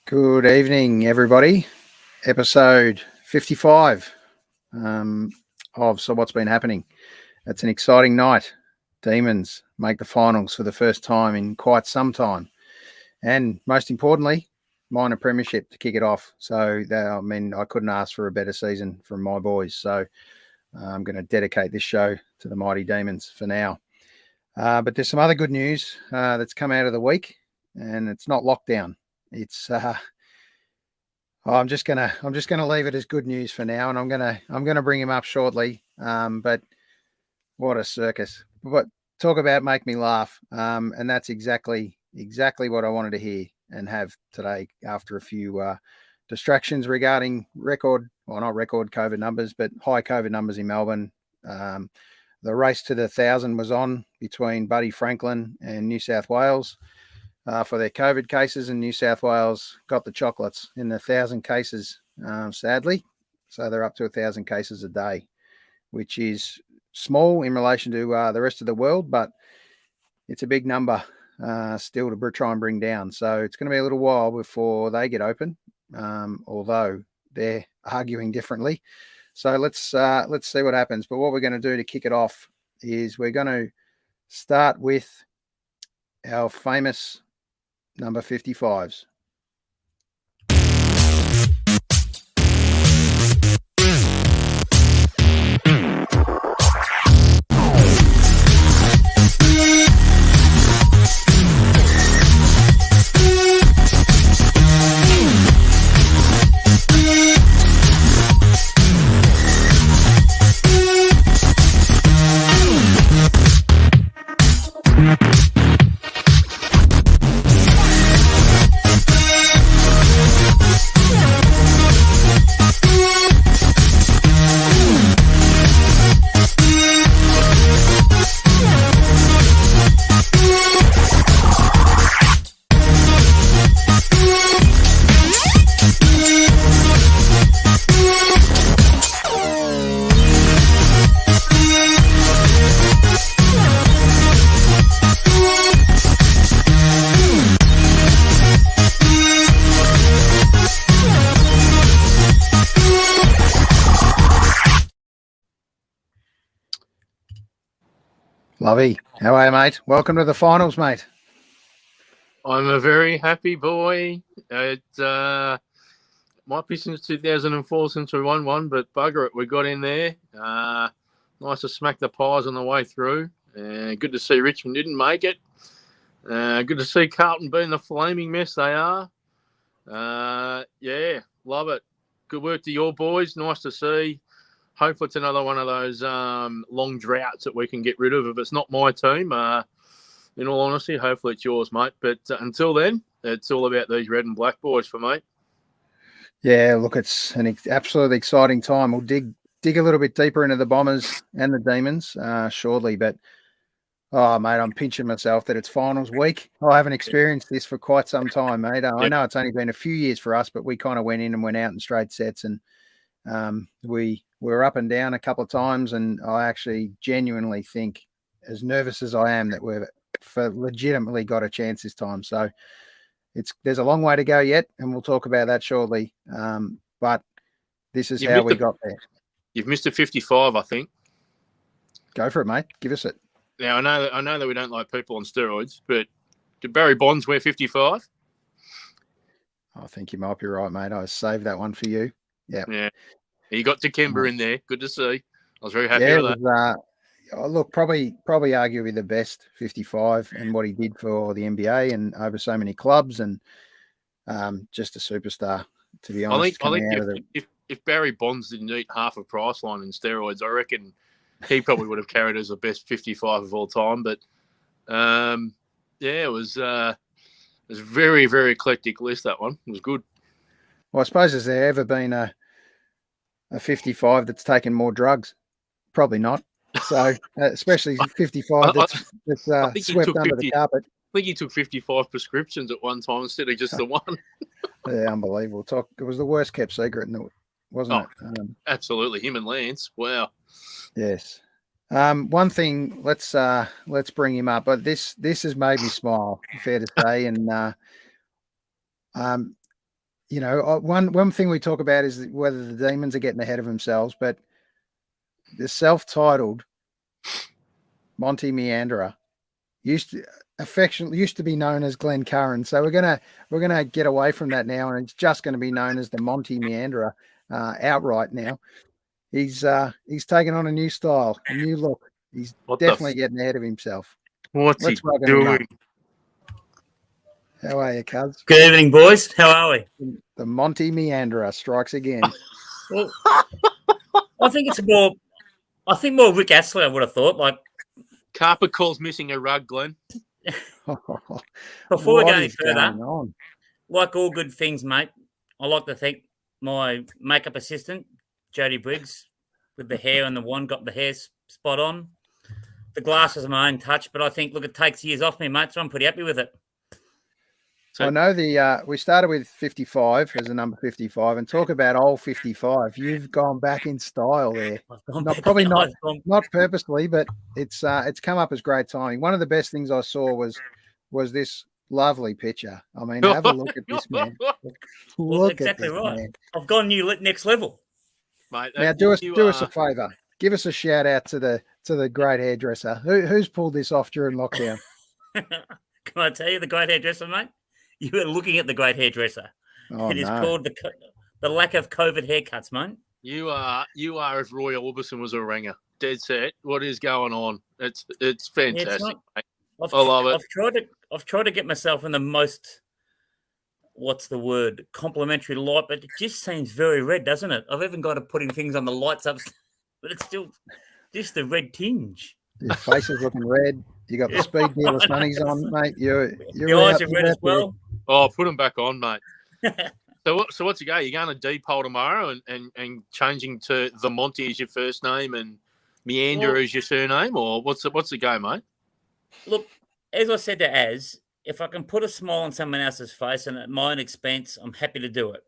Good evening, everybody. Episode 55 of So What's Been Happening. It's an exciting night. Demons make the finals for the first time in quite some time. And most importantly, minor premiership to kick it off. So, I couldn't ask for a better season from my boys. So I'm going to dedicate this show to the mighty Demons for now. But there's some other good news that's come out of the week, and it's not lockdown. It's I'm just gonna leave it as good news for now, and I'm gonna bring him up shortly. But what a circus! But talk about make me laugh, and that's exactly what I wanted to hear and have today after a few distractions regarding not record COVID numbers, but high COVID numbers in Melbourne. The race to the 1,000 was on between Buddy Franklin and New South Wales. For their COVID cases, and New South Wales got the chocolates in the 1,000 cases, sadly. So they're up to 1,000 cases a day, which is small in relation to the rest of the world, but it's a big number still to try and bring down. So it's going to be a little while before they get open, although they're arguing differently. So let's see what happens. But what we're going to do to kick it off is we're going to start with our famous number 55s. Lovey, how are you, mate? Welcome to the finals, mate. I'm a very happy boy. It might be since 2004 since we won one, but bugger it, we got in there. Nice to smack the Pies on the way through. Good to see Richmond didn't make it. Good to see Carlton being the flaming mess they are. Yeah, love it. Good work to your boys. Nice to see. Hopefully it's another one of those long droughts that we can get rid of. If it's not my team, in all honesty, hopefully it's yours, mate. But until then, it's all about these red and black boys for me. Yeah, look, it's an absolutely exciting time. We'll dig a little bit deeper into the Bombers and the Demons shortly. But, oh, mate, I'm pinching myself that it's finals week. I haven't experienced this for quite some time, mate. I know it's only been a few years for us, but we kind of went in and went out in straight sets, and we were up and down a couple of times, and I actually genuinely think, as nervous as I am, that we've legitimately got a chance this time. So there's a long way to go yet, and we'll talk about that shortly. But this is how we got there. You've missed a 55, I think. Go for it, mate. Give us it. Now, I know that we don't like people on steroids, but did Barry Bonds wear 55? I think you might be right, mate. I saved that one for you. Yeah. You got Dikemba in there. Good to see. I was very happy with that. Look, probably arguably the best 55 and what he did for the NBA and over so many clubs, and just a superstar, to be honest. I think if Barry Bonds didn't eat half a Priceline in steroids, I reckon he probably would have carried as the best 55 of all time. But it was a very, very eclectic list, that one. It was good. Well, I suppose has there ever been a 55 that's taken more drugs? Probably not. So, especially 55 that's swept under the carpet. I think he took 55 prescriptions at one time instead of just the one. Yeah, unbelievable. It was the worst kept secret, wasn't it? Absolutely. Him and Lance. Wow. Yes. One thing, let's bring him up. But this has made me smile, fair to say. And one thing we talk about is whether the Demons are getting ahead of themselves, but the self-titled Monty Meanderer used to be known as Glen Curran. So we're gonna get away from that now, and it's just going to be known as the Monty Meanderer outright now. He's taken on a new style, a new look. He's definitely getting ahead of himself. What's he doing? How are you, cuz? Good evening, boys. How are we? The Monty Meanderer strikes again. Well, I think more Rick Astley, I would have thought. Like, Carpet calls missing a rug, Glenn. Before we go any further, like all good things, mate, I like to thank my makeup assistant, Jody Briggs, with the hair and the wand, got the hair spot on. The glasses are my own touch, but I think, look, it takes years off me, mate, so I'm pretty happy with it. So, I know we started with 55 as a number 55, and talk about old 55. You've gone back in style there. Not purposely, but it's come up as great timing. One of the best things I saw was this lovely picture. I mean, have a look at this man. Look exactly at this man. I've gone next level, mate. Now do us a favour. Give us a shout out to the great hairdresser. Who's pulled this off during lockdown? Can I tell you the great hairdresser, mate? You were looking at the great hairdresser. Oh, it is called the lack of COVID haircuts, mate. You are if Roy Orbison was a ringer. Dead set. What is going on? It's fantastic. Mate. I love it. I've tried to get myself in the most, what's the word, complimentary light, but it just seems very red, doesn't it? I've even got to putting things on the lights up, but it's still just the red tinge. Your face is looking red. You got the speed dealer sunnies on, mate. Your eyes are red as well. Oh, put them back on, mate. So what's the go? You're going to Deepole tomorrow and changing to the Monty as your first name and Meander as your surname, or what's the go, mate? Look, as I said to Az, if I can put a smile on someone else's face and at my own expense, I'm happy to do it.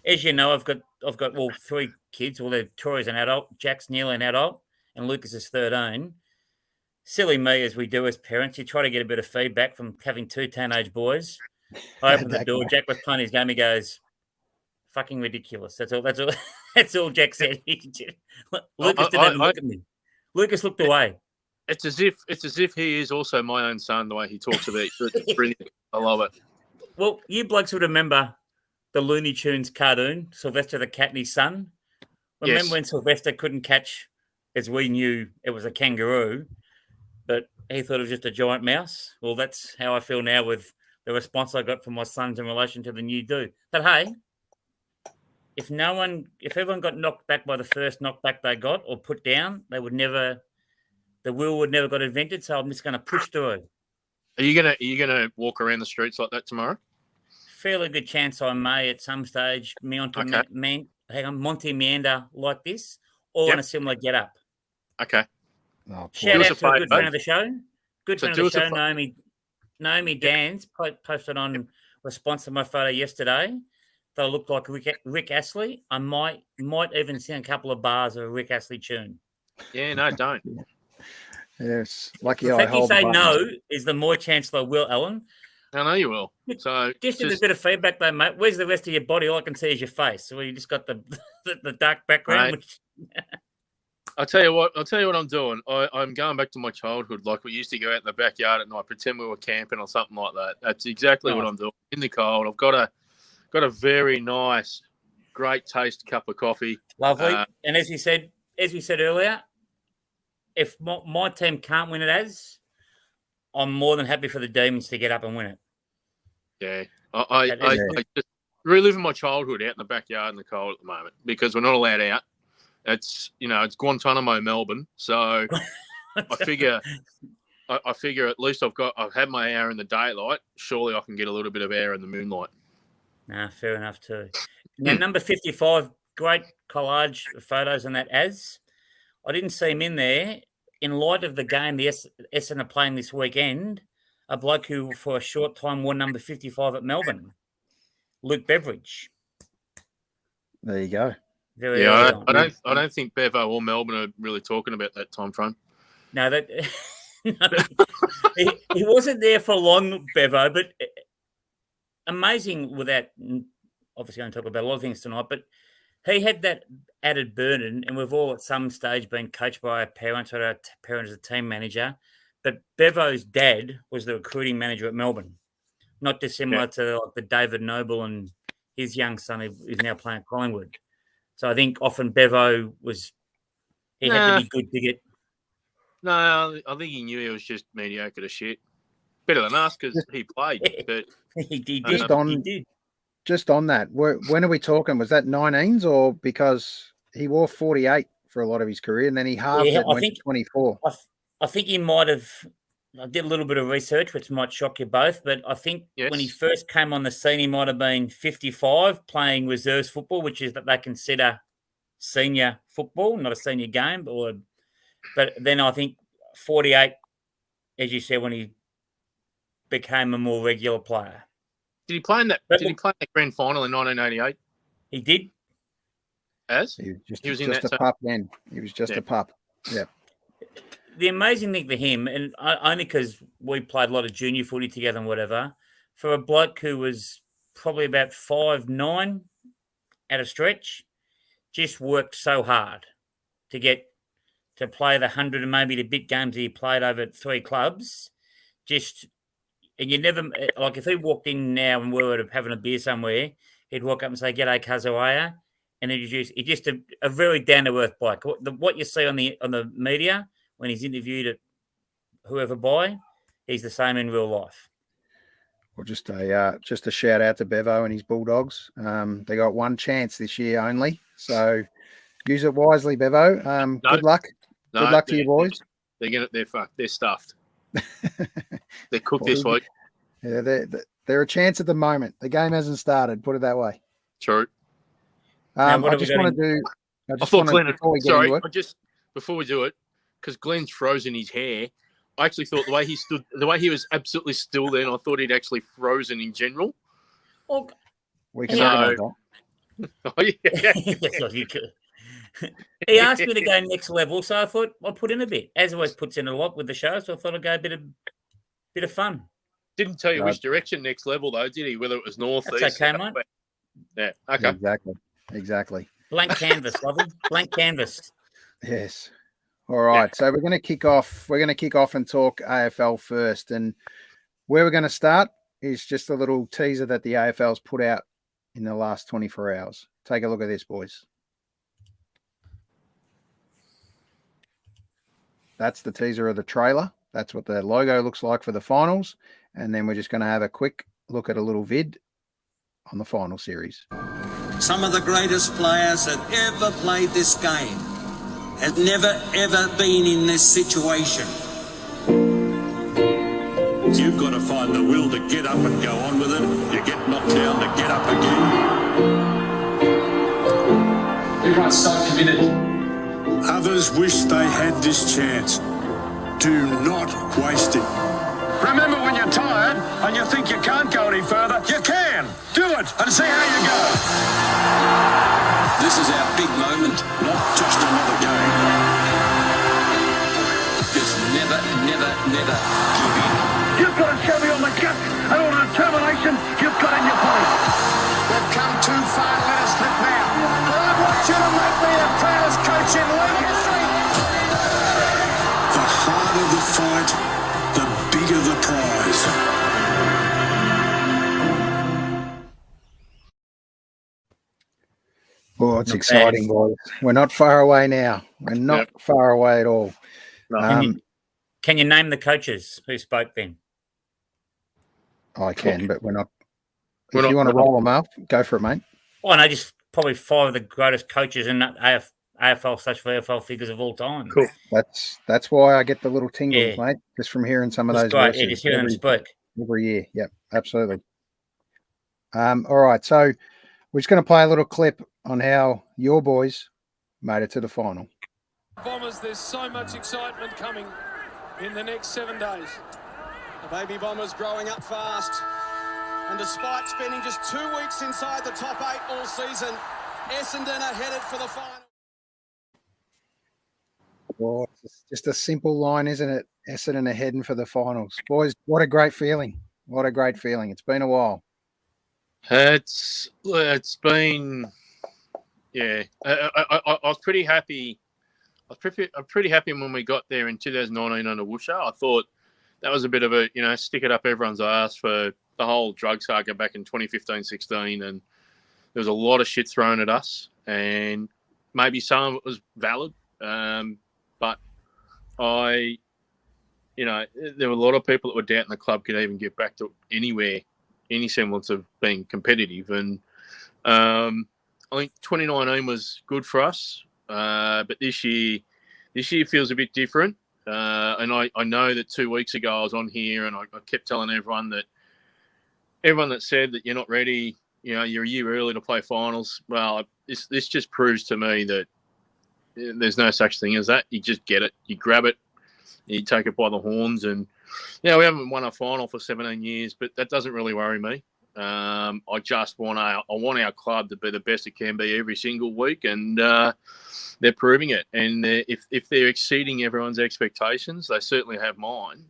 As you know, I've got three kids. Well, Tori's an adult, Jack's nearly an adult, and Lucas is 13. Silly me, as we do as parents, you try to get a bit of feedback from having two teenage boys. I opened the door. Jack was playing his game. He goes, "Fucking ridiculous." That's all. That's all Jack said. Lucas didn't even look at me. Lucas looked away. It's as if he is also my own son. The way he talks about it, it's brilliant. I love it. Well, you blokes would remember the Looney Tunes cartoon, Sylvester the Cat and his son. Remember when Sylvester couldn't catch, as we knew it was a kangaroo, but he thought it was just a giant mouse? Well, that's how I feel now with the response I got from my sons in relation to the new do. But hey, if everyone got knocked back by the first knockback they got or put down, the wheel would never got invented. So I'm just going to push through. Are you gonna walk around the streets like that tomorrow? Fairly good chance I may at some stage. Monty Meander like this, or on a similar get up. Okay. Oh, shout out to a good friend of the show. Good friend of the show, Naomi Dans posted on response to my photo yesterday that I looked like Rick Astley. I might even sing a couple of bars of a Rick Astley tune. Yeah, no, don't. Yes, lucky the I fact you say the no is the more chance I will, Alan. I know you will. So just a bit of feedback though, mate. Where's the rest of your body? All I can see is your face. So you just got the dark background. Which... I'll tell you what I'm doing. I'm going back to my childhood. Like we used to go out in the backyard at night, pretend we were camping or something like that. That's exactly what I'm doing. In the cold. I've got a very nice, great taste cup of coffee. Lovely. And as we said earlier, if my team can't win it, I'm more than happy for the Demons to get up and win it. Yeah. I just reliving my childhood out in the backyard in the cold at the moment because we're not allowed out. It's Guantanamo, Melbourne. So I figure at least I've had my hour in the daylight. Surely I can get a little bit of air in the moonlight. Nah, fair enough too. Now, number 55, great collage of photos on that as. I didn't see him in there. In light of the game the Essendon are playing this weekend, a bloke who for a short time wore number 55 at Melbourne, Luke Beveridge. There you go. I don't think Bevo or Melbourne are really talking about that time frame. No, he wasn't there for long, Bevo, but amazing with that obviously going to talk about a lot of things tonight, but he had that added burden, and we've all at some stage been coached by our parents or our parents as a team manager. But Bevo's dad was the recruiting manager at Melbourne, not dissimilar to like the David Noble and his young son who's now playing at Collingwood. So I think often Bevo had to be good to get. No, I think he knew he was just mediocre to shit. Better than us because he played, but he did. Just on that, when are we talking? Was that 19s or because he wore 48 for a lot of his career and then he halved it and went to 24? I think he might have. I did a little bit of research, which might shock you both, but I think when he first came on the scene, he might have been 55 playing reserves football, which is that they consider senior football, not a senior game. But then I think 48, as you said, when he became a more regular player. Did he play in that? Did he play in the grand final in 1988? He did. He was just a pup then. He was just a pup. Yeah. The amazing thing for him, and only because we played a lot of junior footy together and whatever, for a bloke who was probably about 5'9" at a stretch, just worked so hard to get to play the 100 and maybe the bit games that he played over at 3 clubs. And you never, like if he walked in now and we were having a beer somewhere, he'd walk up and say, "G'day, Kazuaya," and he's just a very down-to-earth bloke. What you see on the media when he's interviewed at whoever by, he's the same in real life. Well, just a shout out to Bevo and his Bulldogs. They got one chance this year only, so use it wisely, Bevo. Good luck. Good luck to you boys. They're fucked. They're stuffed. They're cooked this week. Yeah, they're a chance at the moment. The game hasn't started. Put it that way. True. Before we do it, because Glenn's frozen his hair. I actually thought the way he was absolutely still then, I thought he'd actually frozen in general. We can talk about that. Oh, yeah. You could. He asked me to go next level, so I thought I'd put in a bit. As always, puts in a lot with the show, so I thought I'd go a bit of fun. Didn't tell you which direction next level, though, did he? Whether it was north, That's east, okay, mate. Yeah, okay. Exactly. Blank canvas, lovely. Blank canvas. Yes. All right. So we're going to kick off. We're going to kick off and talk AFL first, and where we're going to start is just a little teaser that the AFL's put out in the last 24 hours. Take a look at this, boys. That's the teaser of the trailer. That's what the logo looks like for the finals. And then we're just going to have a quick look at a little vid on the final series. Some of the greatest players that ever played this game have never, ever been in this situation. You've got to find the will to get up and go on with it. You get knocked down to get up again. Everyone's so committed. Others wish they had this chance. Do not waste it. Remember, when you're tired and you think you can't go any further, you can. Do it and see how you go. This is our big moment. Not just another game. Just never, never, never give in. You've got to show me all the guts and all the determination you've got in your body. We've come too far, let us slip now. I want you to make me the proudest coach in league history. The harder the fight, the bigger the prize. Oh, it's exciting, boys. We're not far away now. We're not far away at all. Can you name the coaches who spoke then? I can, but we're not. If you want to roll them up, go for it, mate. Oh, no, just probably 5 of the greatest coaches in AFL/VFL figures of all time. Cool. That's why I get the little tingles, mate, just from hearing some of those voices. Yeah, just hearing them speak. Every year. Yep, absolutely. All right, so we're just going to play a little clip on how your boys made it to the final. Bombers, there's so much excitement coming in the next 7 days. The baby Bombers growing up fast. And despite spending just 2 weeks inside the top 8 all season, Essendon are headed for the final. Oh, it's just a simple line, isn't it? Essendon are heading for the finals. Boys, what a great feeling. What a great feeling. It's been a while. It's been, yeah. I was pretty happy. I'm pretty happy when we got there in 2019 under Woosha. I thought that was a bit of a, stick it up everyone's ass for the whole drug saga back in 2015-16, and there was a lot of shit thrown at us, and maybe some of it was valid, but there were a lot of people that were doubting the club could even get back to anywhere, any semblance of being competitive, and I think 2019 was good for us, but this year feels a bit different. And I know that 2 weeks ago I was on here and I kept telling everyone that said that you're not ready, you're a year early to play finals. Well, this just proves to me that there's no such thing as that. You just get it, you grab it, you take it by the horns, and we haven't won a final for 17 years, but that doesn't really worry me. I just want our club to be the best it can be every single week, and they're proving it. And if they're exceeding everyone's expectations, they certainly have mine.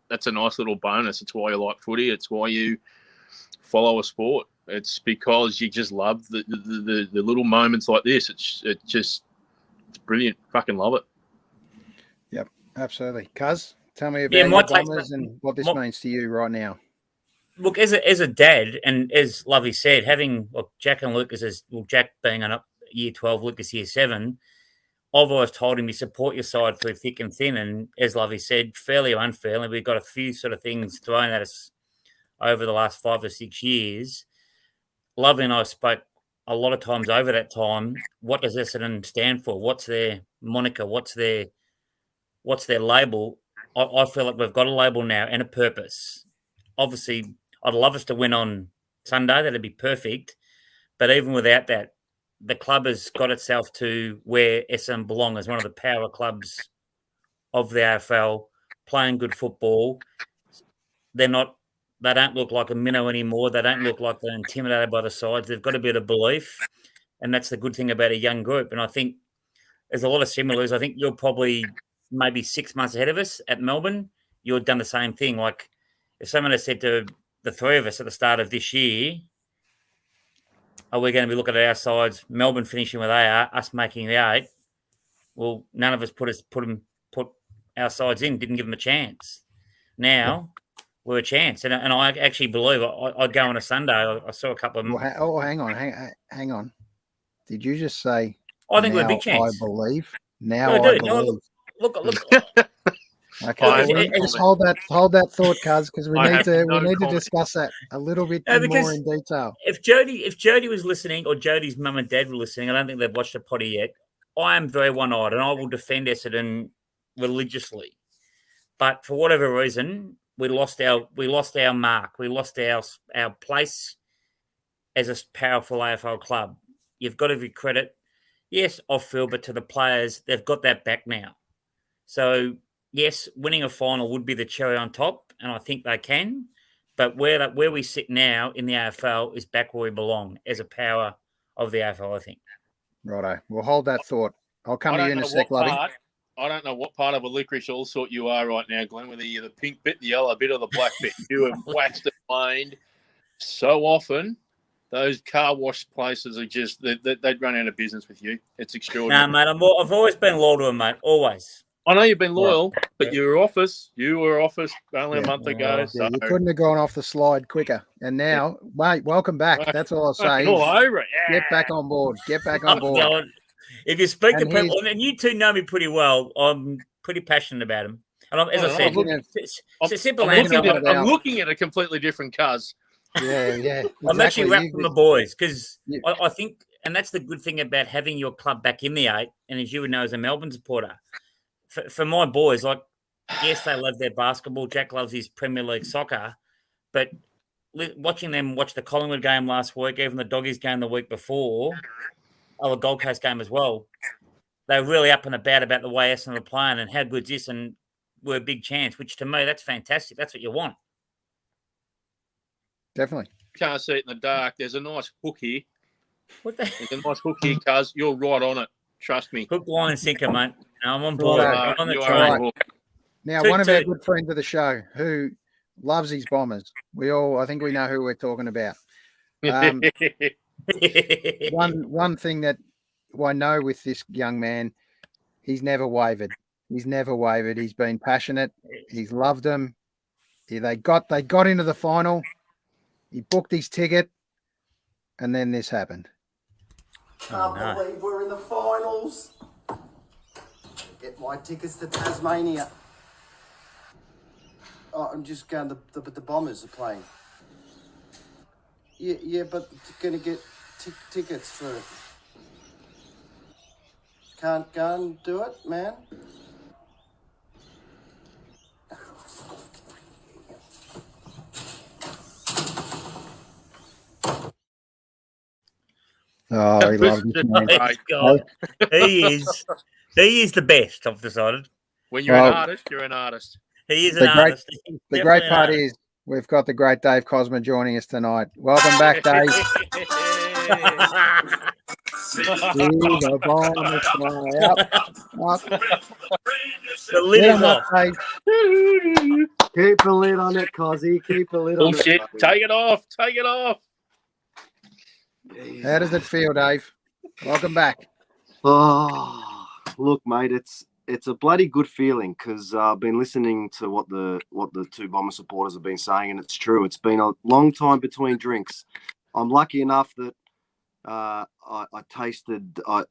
That's a nice little bonus. It's why you like footy. It's why you follow a sport. It's because you just love the little moments like this. It's brilliant. Fucking love it. Yep, absolutely. Cuz, tell me about your Bombers and what this means to you right now. Look, as a dad, and as Lovey said, having Jack and Lucas Jack being on year 12, Lucas year 7, I've always told him you support your side through thick and thin. And as Lovey said, fairly or unfairly, we've got a few sort of things thrown at us over the last 5 or 6 years. Lovey and I spoke a lot of times over that time. What does Essendon stand for? What's their moniker? What's their label? I feel like we've got a label now and a purpose. Obviously, I'd love us to win on Sunday. That'd be perfect. But even without that, the club has got itself to where Essendon belong as one of the power clubs of the AFL, playing good football. They don't look like a minnow anymore. They don't look like they're intimidated by the sides. They've got a bit of belief, and that's the good thing about a young group. And I think there's a lot of similars. I think you're probably maybe 6 months ahead of us at Melbourne. You've done the same thing. Like if someone had said to the three of us at the start of this year, are we going to be looking at our sides, Melbourne finishing where they are, us making the 8? Well, none of us put our sides in, didn't give them a chance. Now we're a chance, and I actually believe I'd go on a Sunday. I saw a couple of them. Hang on. Did you just say? I think we're a big chance. I believe now. I believe. No, look. Okay, just hold that thought, Cuz, because we need to discuss that a little bit more in detail. If Jody was listening, or Jody's mum and dad were listening, I don't think they've watched the potty yet. I am very one-eyed, and I will defend Essendon religiously. But for whatever reason, we lost our mark. We lost our place as a powerful AFL club. You've got to give credit, yes, off-field, but to the players, they've got that back now. So, yes, winning a final would be the cherry on top, and I think they can. But where we sit now in the AFL is back where we belong as a power of the AFL, I think. Righto. We'll hold that thought. I'll come to you in a sec, Lovey. I don't know what part of a licorice all sort you are right now, Glenn, whether you're the pink bit, the yellow bit, or the black bit. You have waxed and waned so often. Those car wash places are just, they'd run out of business with you. It's extraordinary. No, mate, I've always been loyal to them, mate. Always. I know you've been loyal, but you were off us only a month ago. So. You couldn't have gone off the slide quicker. And now, mate, welcome back. That's all I'll say. All over it. Yeah. Get back on board. God. If you speak to people, and you two know me pretty well, I'm pretty passionate about them. And as I said, it's a simple answer. I'm looking at a completely different Cuz. Yeah. Exactly. I'm actually wrapped from the boys because I think, and that's the good thing about having your club back in the 8, and as you would know as a Melbourne supporter, for my boys, like, yes, they love their basketball. Jack loves his Premier League soccer, but watching them watch the Collingwood game last week, even the Doggies game the week before, the Gold Coast game as well, they're really up and about the way Essendon are playing and how good's this, and we're a big chance, which to me, that's fantastic. That's what you want. Definitely. Can't see it in the dark. There's a nice hook here. There's a nice hook here, Cuz. You're right on it. Trust me. Hook, line, and sinker, mate. I'm on board. I'm on the train. Now, one of our good friends of the show who loves his Bombers. I think we know who we're talking about. One thing that I know with this young man, he's never wavered. He's never wavered. He's been passionate. He's loved them. They got into the final. He booked his ticket, and then this happened. Can't believe we're in the finals. Get my tickets to Tasmania. Oh, I'm just going. The Bombers are playing. Yeah, but gonna get tickets for it. Can't go and do it, man. Oh, he loves this man. God. He is the best, I've decided. When you're an artist, you're an artist. He is an artist. The great part is we've got the great Dave Cosma joining us tonight. Welcome back, Dave. The lid is off. Keep a lid on it, Cozzy. Keep a lid on it. Bullshit. Take it off. Take it off. How does it feel, Dave? Welcome back. Oh, look, mate, it's a bloody good feeling because I've been listening to what the two Bomber supporters have been saying, and it's true. It's been a long time between drinks. I'm lucky enough that I tasted. I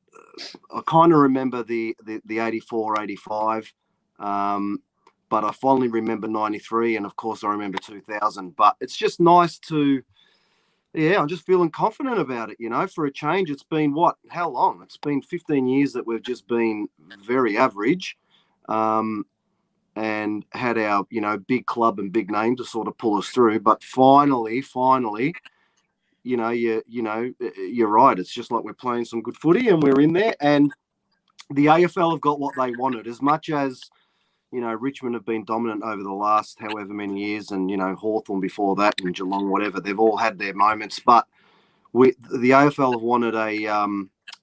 kind of remember the 84, 85, but I fondly remember 93, and of course I remember 2000. But it's just nice to. Yeah, I'm just feeling confident about it, for a change. It's been how long? It's been 15 years that we've just been very average and had our, big club and big name to sort of pull us through. But finally, you're right. It's just like we're playing some good footy and we're in there. And the AFL have got what they wanted as much as, Richmond have been dominant over the last however many years and, Hawthorn before that and Geelong, whatever. They've all had their moments. But the AFL have wanted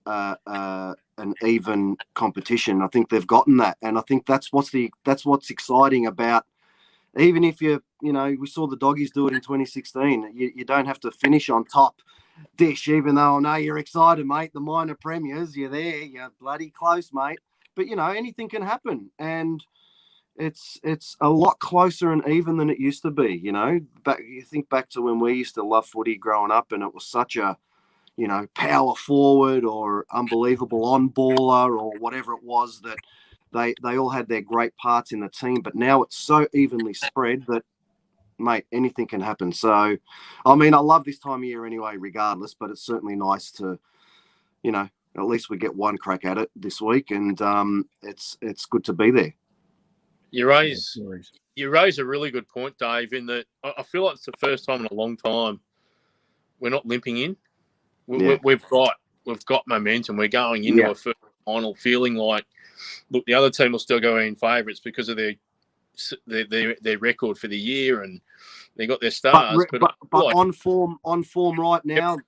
an even competition. I think they've gotten that. And I think that's what's exciting about, even if we saw the Doggies do it in 2016. You don't have to finish on top dish, even though I know you're excited, mate. The minor premiers, you're there. You're bloody close, mate. But, anything can happen. And it's a lot closer and even than it used to be, you think back to when we used to love footy growing up and it was such a, power forward or unbelievable on-baller or whatever it was that they all had their great parts in the team. But now it's so evenly spread that, mate, anything can happen. So, I mean, I love this time of year anyway, regardless, but it's certainly nice to, at least we get one crack at it this week and it's good to be there. You raise a really good point, Dave, in that I feel like it's the first time in a long time we're not limping in. We've got momentum. We're going into a first final feeling like, look, the other team will still go in favourites because of their record for the year and they got their stars. But on form right now,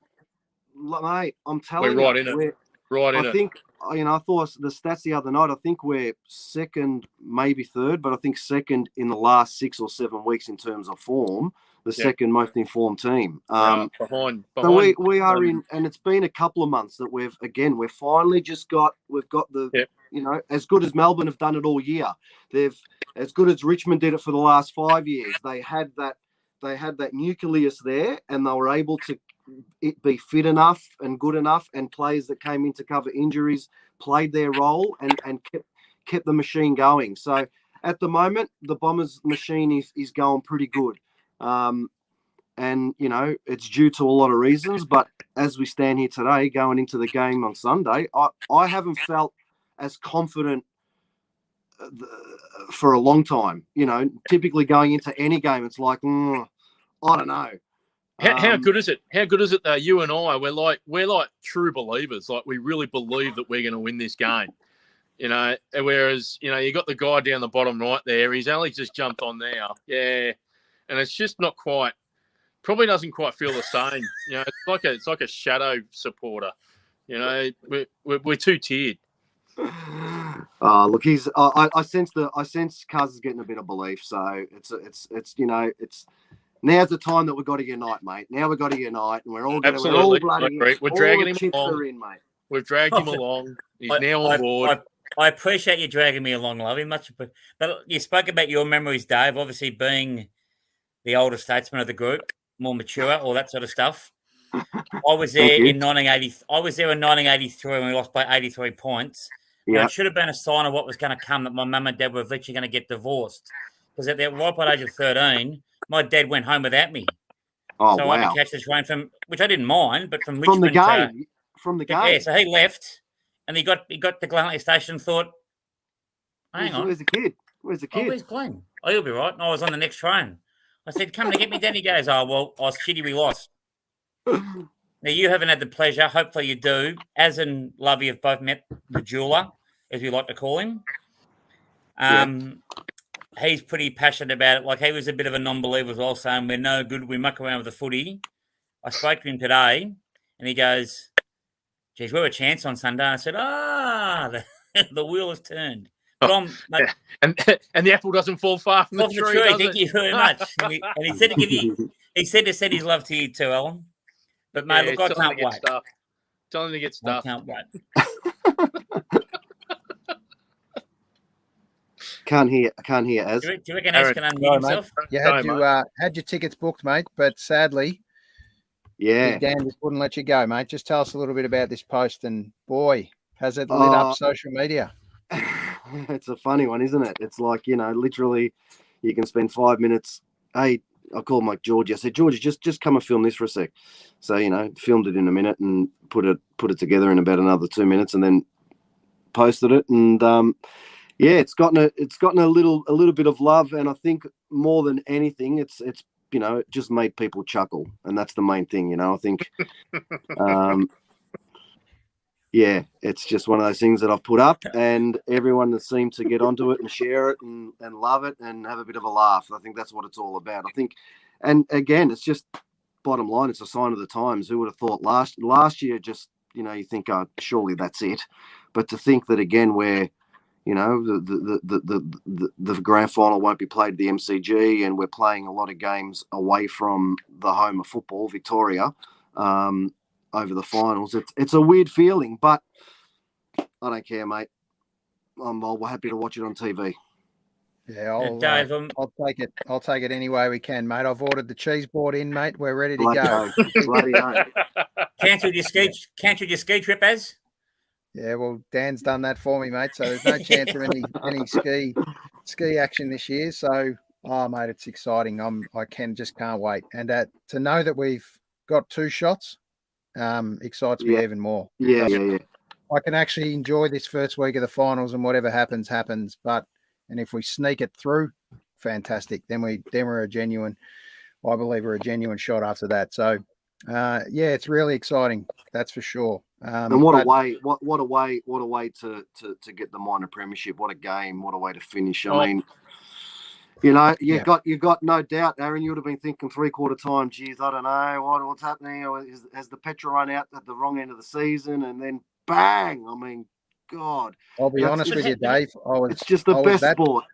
mate, I'm telling we're right you, in it. I think, I thought the stats the other night, I think we're second, maybe third, but I think second in the last 6 or 7 weeks in terms of form, the second most informed team. Behind. So we are in, and it's been a couple of months that we've finally we've got the, as good as Melbourne have done it all year. They've, as good as Richmond did it for the last 5 years. They had that nucleus there and they were able to be fit enough and good enough, and players that came in to cover injuries played their role and kept the machine going. So at the moment, the Bombers machine is going pretty good. And, it's due to a lot of reasons, but as we stand here today, going into the game on Sunday, I haven't felt as confident for a long time. Typically going into any game, it's like, I don't know. How good is it? How good is it that you and I, we're like true believers. Like we really believe that we're going to win this game. Whereas, you got the guy down the bottom right there. He's only just jumped on now. Yeah. And it's just not quite, probably doesn't quite feel the same. It's like a shadow supporter. We're too tiered. Look, I sense Cuz is getting a bit of belief. So it's Now's the time that we've got to unite, mate. Now we've got to unite, and we're all going to. Absolutely. We're dragging him chips along. are in, mate. We've dragged him along. He's now on board. I appreciate you dragging me along, Lovey. But you spoke about your memories, Dave. Obviously, being the older statesman of the group, more mature, all that sort of stuff. I was there in 1980. I was there in 1983 when we lost by 83 points. Yeah, it should have been a sign of what was going to come, that my mum and dad were literally going to get divorced. Because at the ripe age of 13, my dad went home without me. Oh, so wow. I had to catch the train from, which I didn't mind, but from Richmond. From the game. Yeah, so he left, and he got to Glenelg Station and thought, hang on. Where's the kid? Oh, where's Glenn? Oh, he'll be right. And I was on the next train. I said, come to get me, Dad. He goes, oh, well, I was shitty we lost. Now, you haven't had the pleasure, hopefully you do, as and Lovey have both met the jeweler, as we like to call him. He's pretty passionate about it. Like, he was a bit of a non-believer as well, saying we're no good, we muck around with the footy. I spoke to him today, and he goes, geez, we're a chance on Sunday. And I said, the wheel has turned. But and the apple doesn't fall far from the tree. Thank you very much. And he said to give you, he said to send his love to you too, Alan. But mate, look, I can't wait. Tell him to get stuff. I can't wait. Can't hear. Az. Do you reckon Az can unmute himself? You had your tickets booked, mate, but sadly, Dan just wouldn't let you go, mate. Just tell us a little bit about this post, and boy, has it lit up social media. It's a funny one, isn't it? It's like, literally, you can spend 5 minutes. Hey, I called Mike George. I said, George, just come and film this for a sec. So, filmed it in a minute and put it together in about another 2 minutes, and then posted it. And it's gotten a little bit of love. And I think more than anything, it's it just made people chuckle, and that's the main thing. I think. It's just one of those things that I've put up, and everyone that seemed to get onto it and share it and love it and have a bit of a laugh. I think that's what it's all about. I think, and again, it's just bottom line. It's a sign of the times. Who would have thought last year? Just you think, oh, surely that's it. But to think that again, where the grand final won't be played at the MCG, and we're playing a lot of games away from the home of football, Victoria. Over the finals, it's a weird feeling, but I don't care, mate. I'm happy to watch it on TV. Yeah, I'll take it. I'll take it any way we can, mate. I've ordered the cheese board in, mate. We're ready to go. Bloody Cancelled your ski trip, Az? Yeah, well, Dan's done that for me, mate. So there's no chance of any ski action this year. So, mate, it's exciting. I can't wait, and to know that we've got 2 shots. Excites me even more. Yeah. I can actually enjoy this first week of the finals, and whatever happens. And if we sneak it through, fantastic. Then we're a genuine. I believe we're a genuine shot after that. So, it's really exciting. That's for sure. And what a way to get the minor premiership. What a game. What a way to finish. I mean. You've got no doubt, Aaron. You would have been thinking 3/4 time, geez, I don't know what's happening. Or has the petrol run out at the wrong end of the season? And then bang! I mean, God. I'll be honest with you, Dave. It's just the best sport.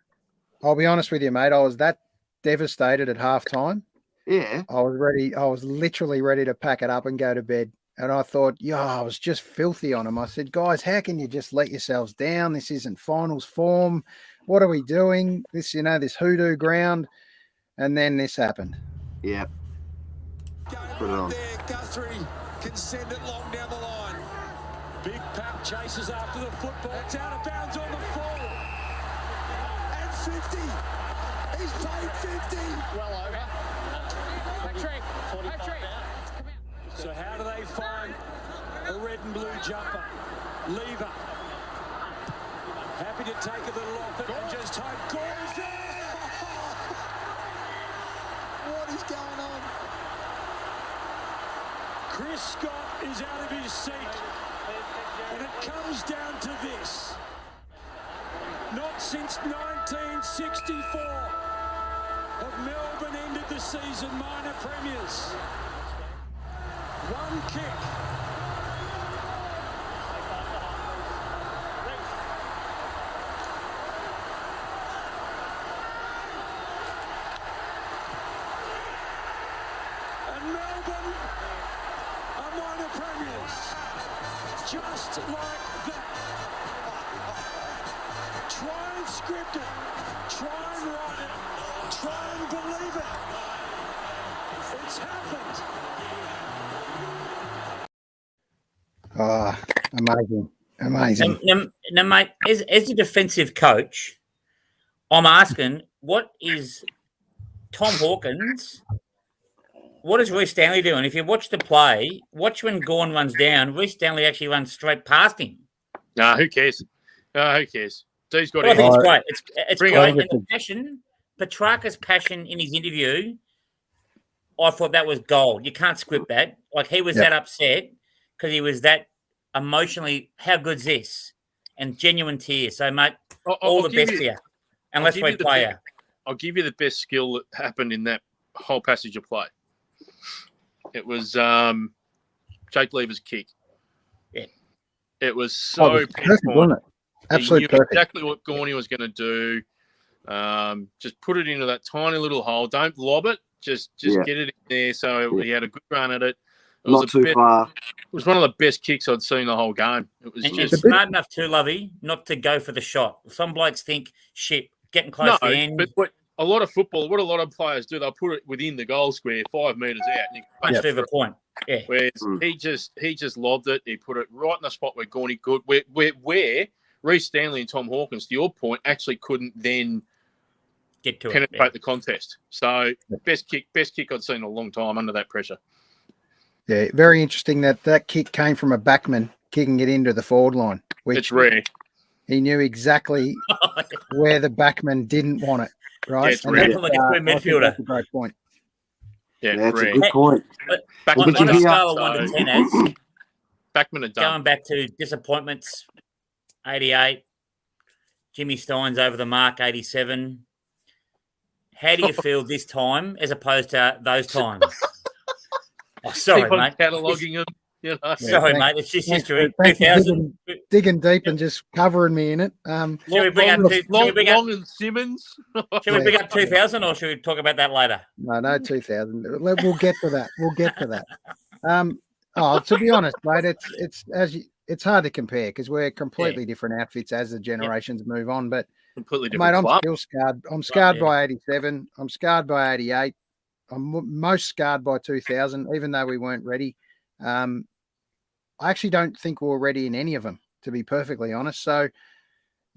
I'll be honest with you, mate. I was that devastated at halftime. Yeah. I was ready. I was literally ready to pack it up and go to bed. And I thought, I was just filthy on them. I said, guys, how can you just let yourselves down? This isn't finals form. What are we doing? This, this hoodoo ground. And then this happened. Yeah. Put it on. There, Guthrie can send it long down the line. Big Pap chases after the football. It's out of bounds on the full. And 50. He's paid 50. Well over. So how do they find a red and blue jumper? Lever. Happy to take a little off it and just hope Gore's there. What is going on? Chris Scott is out of his seat. And it comes down to this. Not since 1964 have Melbourne ended the season minor premiers. One kick. Just like that. Try and script it. Try and write it. Try and believe it. It's happened. Oh, amazing. Amazing. Now, mate, as a defensive coach, I'm asking, what is Tom Hawkins, what is Reece Stanley doing? If you watch the play, watch when Gawn runs down, Reece Stanley actually runs straight past him. No, who cares? Who cares? Dude's got Well, I think it's Oh, great. It's bring great. on. And the passion, Petrarca's passion in his interview, I thought that was gold. You can't script that. Like, he was Yeah. that upset because he was that emotionally, how good's this? And genuine tears. So, mate, all the best to you. And let's wait player. I'll give you the best skill that happened in that whole passage of play. It was Jake Lever's kick. Yeah. It was so Perfect, wasn't it? Absolutely He knew perfect. exactly what Gorney was going to do. Just put it into that tiny little hole. Don't lob it. Just Yeah. get it in there. So he had a good run at it. It Not too far. It was one of the best kicks I'd seen the whole game. It was And just smart enough too, Lovey, not to go for the shot. Some blokes think, shit, getting close to the end. but what a lot of players do, they'll put it within the goal square, 5 metres out. And you Punch through the point. Yeah. Whereas he just lobbed it. He put it right in the spot where Gorney could. Where Reece Stanley and Tom Hawkins, to your point, actually couldn't then get to penetrate the contest. So best kick I'd seen in a long time under that pressure. Yeah, very interesting that kick came from a backman kicking it into the forward line. Which it's rare. He knew exactly where the backman didn't want it, right? Yeah, it's And rare. that's, Like a true midfielder. that's a great point. Yeah, That's rare. a good point. But Well, on did you a hear- scale of 1 to 10, as Backman are done. going back to disappointments, 88. Jimmy Stein's over the mark, 87. How do you feel this time as opposed to those times? Oh, sorry, Keep on mate. cataloguing them. You know. Sorry, thanks. mate. It's just Thanks history. for- thanks for 2000. digging deep and just covering me in it. Shall we bring up Long and Simmons. Shall we bring up 2000 or should we talk about that later? No, 2000. We'll get to that. We'll get to that. To be honest, mate, it's hard to compare because we're completely different outfits as the generations move on. But Completely mate, different I'm club. still scarred. I'm scarred yeah. by 87. I'm scarred by 88. I'm most scarred by 2000, even though we weren't ready. I actually don't think we were ready in any of them, to be perfectly honest. So,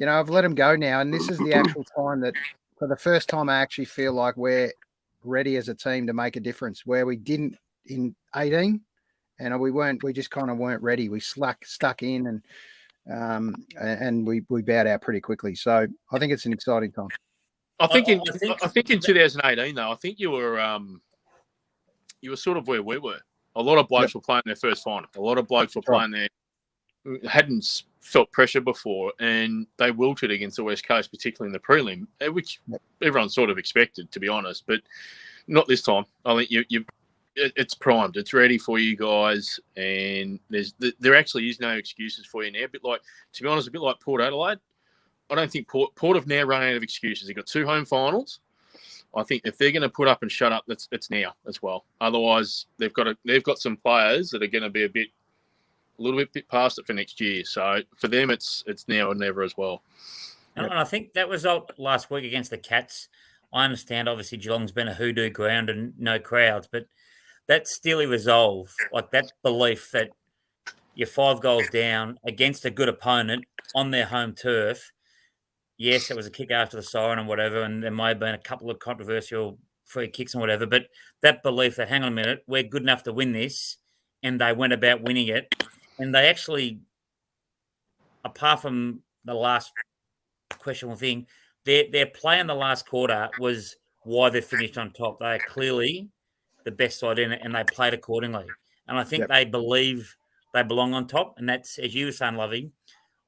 I've let them go now, and this is the actual time that, for the first time, I actually feel like we're ready as a team to make a difference. Where we didn't in 18, and we just kind of weren't ready. We stuck in, and we bowed out pretty quickly. So I think it's an exciting time. I think in 2018 though, I think you were sort of where we were. A lot of blokes were playing their first final. A lot of blokes were playing hadn't felt pressure before, and they wilted against the West Coast, particularly in the prelim, which everyone sort of expected, to be honest. But not this time. I think it's primed. It's ready for you guys, and there actually is no excuses for you now. To be honest, a bit like Port Adelaide. I don't think Port have now run out of excuses. They've got 2 home finals. I think if they're going to put up and shut up, it's now as well. Otherwise, they've got some players that are going to be a little bit past it for next year. So for them, it's now or never as well. And I think that result last week against the Cats, I understand obviously Geelong's been a hoodoo ground and no crowds, but that steely resolve, like that belief that you're 5 goals down against a good opponent on their home turf. Yes, it was a kick after the siren and whatever, and there may have been a couple of controversial free kicks and whatever, but that belief that, hang on a minute, we're good enough to win this, and they went about winning it, and they actually, apart from the last questionable thing, their play in the last quarter was why they finished on top. They are clearly the best side in it, and they played accordingly. And I think they believe they belong on top, and that's, as you were saying, Lovey,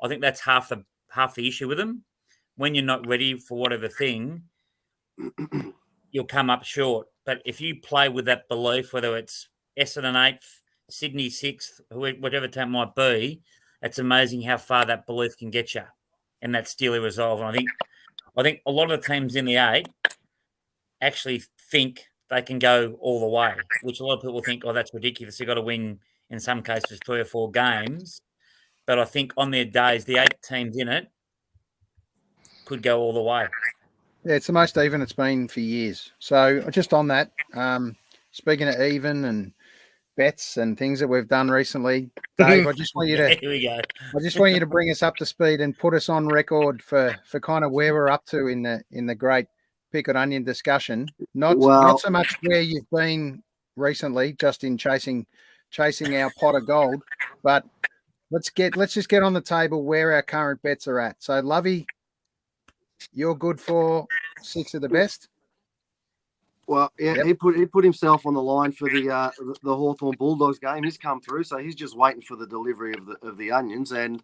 I think that's half the issue with them. When you're not ready for whatever thing, you'll come up short. But if you play with that belief, whether it's Essendon 8th, Sydney 6th, whatever team might be, it's amazing how far that belief can get you and that steely resolve. And I think a lot of the teams in the 8 actually think they can go all the way, which a lot of people think, oh, that's ridiculous. You've got to win, in some cases, 3 or 4 games. but I think on their days, the 8 teams in it could go all the way. Yeah, it's the most even it's been for years. So just on that, speaking of even and bets and things that we've done recently, Dave, I just want you to Here we go. I just want you to bring us up to speed and put us on record for kind of where we're up to in the great Pickled Onion discussion. Not so much where you've been recently, just in chasing our pot of gold, but let's just get on the table where our current bets are at. So, Lovey, you're good for 6 of the best. Well, yeah, Yep. he put himself on the line for the Hawthorn Bulldogs game. He's come through, so he's just waiting for the delivery of the onions. And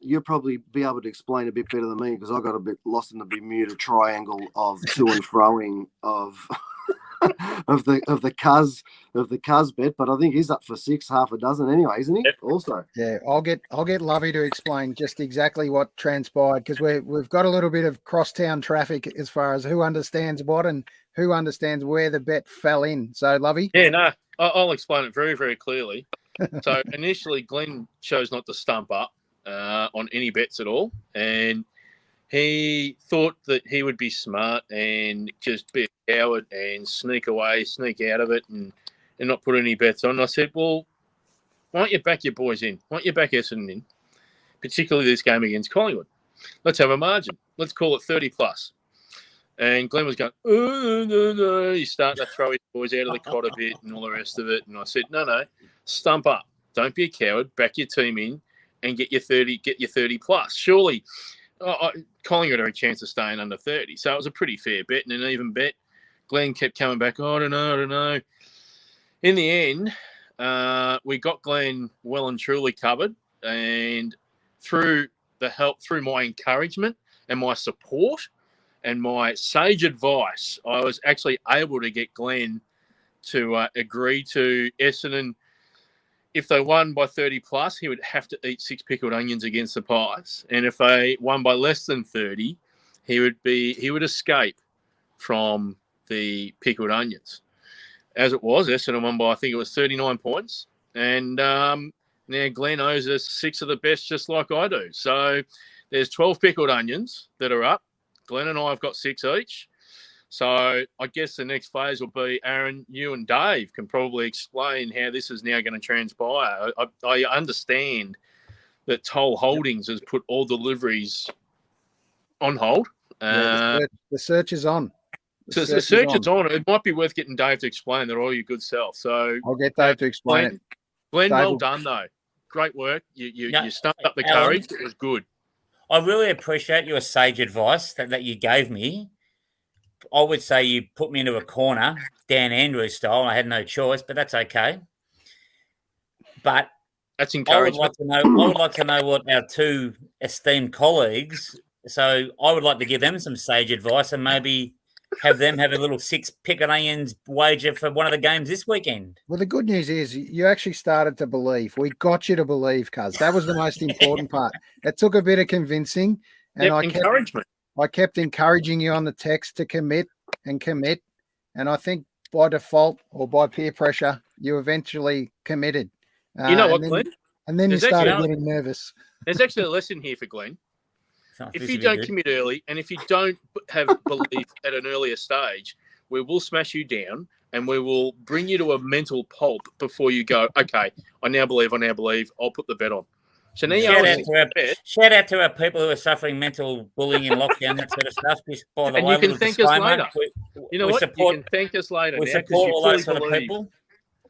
you'll probably be able to explain a bit better than me because I got a bit lost in the Bermuda Triangle of to and froing of of the Cuz bet. But I think he's up for 6, half a dozen anyway, isn't he? Yep. Also, Yeah, I'll get Lovey to explain just exactly what transpired because we've got a little bit of crosstown traffic as far as who understands what and who understands where the bet fell in. So, Lovey. Yeah, no, I'll explain it very, very clearly. So initially, Glenn chose not to stump up on any bets at all, and he thought that he would be smart and just be a coward and sneak out of it and not put any bets on. I said, well, why don't you back your boys in? Why don't you back Essendon in, particularly this game against Collingwood? Let's have a margin. Let's call it 30 plus. And Glenn was going, oh, no. He's starting to throw his boys out of the cot a bit and all the rest of it. And I said, no, stump up. Don't be a coward. Back your team in and get your 30 plus. Surely Collingwood had a chance of staying under 30. So it was a pretty fair bet and an even bet. Glenn kept coming back, I don't know. In the end, we got Glenn well and truly covered. And through my encouragement and my support, and my sage advice, I was actually able to get Glenn to agree to Essendon. If they won by 30 plus, he would have to eat 6 pickled onions against the Pies. And if they won by less than 30, he would escape from the pickled onions. As it was, Essendon won by, I think it was 39 points. And now Glenn owes us 6 of the best just like I do. So there's 12 pickled onions that are up. Glenn and I have got 6 each. So I guess the next phase will be, Aaron, you and Dave can probably explain how this is now going to transpire. I understand that Toll Holdings has put all deliveries on hold. The search is on. The search is on. It might be worth getting Dave to explain that all your good self. So I'll get Dave to explain it. Glenn, well done, though. Great work. You stumped up the Alan, courage. It was good. I really appreciate your sage advice that you gave me. I would say you put me into a corner, Dan Andrews style. I had no choice, but that's okay. But that's encouragement. I would like to know what our 2 esteemed colleagues. So I would like to give them some sage advice and maybe have them have a little 6 pickled onions wager for one of the games this weekend. Well, the good news is you actually started to believe. We got you to believe, cuz that was the most important part. It took a bit of convincing, and encouragement. I kept encouraging you on the text to commit, and I think by default or by peer pressure, you eventually committed. You know what, Glenn? And then you started getting nervous. There's actually a lesson here for Glenn. If you don't commit early and if you don't have belief at an earlier stage, we will smash you down and we will bring you to a mental pulp before you go, okay, I now believe, I'll put the bet on. So now shout out to our people who are suffering mental bullying in lockdown, that sort of stuff. By the and way, you can thank us later. You know what? You can thank us later. We support all those sort of people.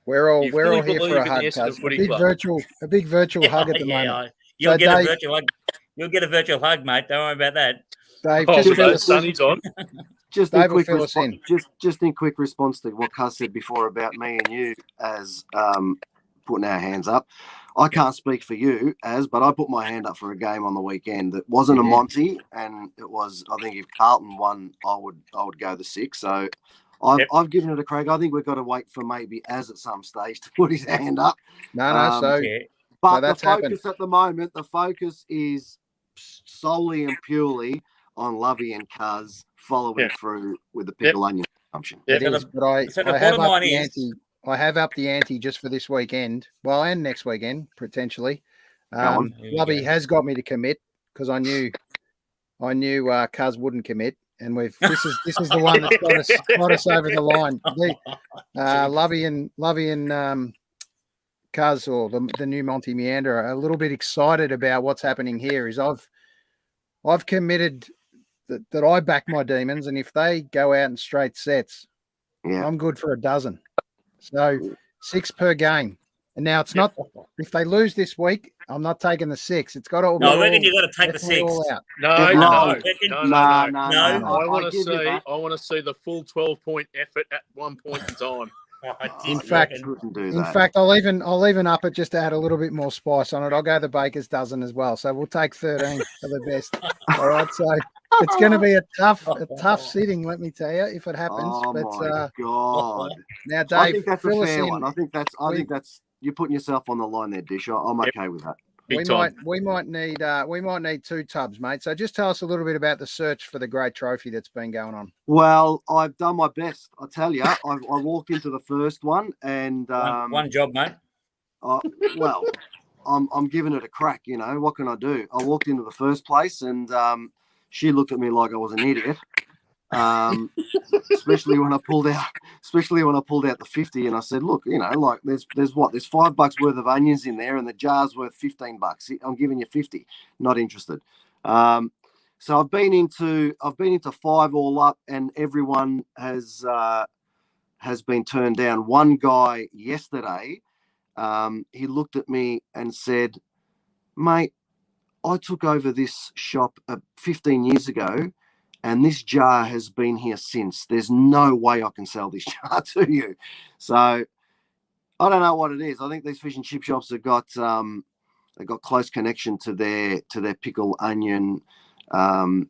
We're all here for a hug, cuz. A big virtual hug at the moment. You'll get a virtual hug. You'll get a virtual hug, mate. Don't worry about that. Dave, Sunny's on. Just in quick response to what Cuz said before about me and you as putting our hands up. I can't speak for you, but I put my hand up for a game on the weekend that wasn't a Monty, and it was. I think if Carlton won, I would go the 6. So I've given it a crack. I think we've got to wait for maybe Az at some stage to put his hand up. But the focus at the moment, the focus is solely and purely on Lovey and Cuz following through with the pickled onion consumption. It is, but I have upped the ante just for this weekend. Well, and next weekend, potentially. on. Lubby has got me to commit because I knew Cuz wouldn't commit, and this is the one that's got us over the line. Lubby and Cuz, or the new Monty Meander, are a little bit excited about what's happening here. Is I've committed that I back my Demons, and if they go out in straight sets, I'm good for a dozen. So 6 per game. And now it's not, if they lose this week, I'm not taking the 6. It's got to all No, I reckon you got to take the 6. all out. No. I want to see the full 12-point effort at one point in time. In fact, I'll even up it just to add a little bit more spice on it. I'll go the baker's dozen as well. So we'll take 13 for the best. All right. So it's going to be a tough sitting, let me tell you, if it happens. Oh my God! Now, Dave, I think that's a fair one. I think that's you're putting yourself on the line there, Dish. I'm okay with that. We might need 2 tubs, mate. So just tell us a little bit about the search for the great trophy that's been going on. Well, I've done my best. I tell you, I walked into the first one, and one job, mate. Well, I'm giving it a crack. You know, what can I do? I walked into the first place, and she looked at me like I was an idiot. Especially when I pulled out the 50, and I said, look, you know, like there's $5 worth of onions in there, and the jar's worth $15. I'm giving you 50. Not interested. So I've been into 5 all up, and everyone has been turned down. One guy yesterday, he looked at me and said, mate, I took over this shop 15 years ago, and this jar has been here since. There's no way I can sell this jar to you. So I don't know what it is. I think these fish and chip shops have got close connection to their pickled onion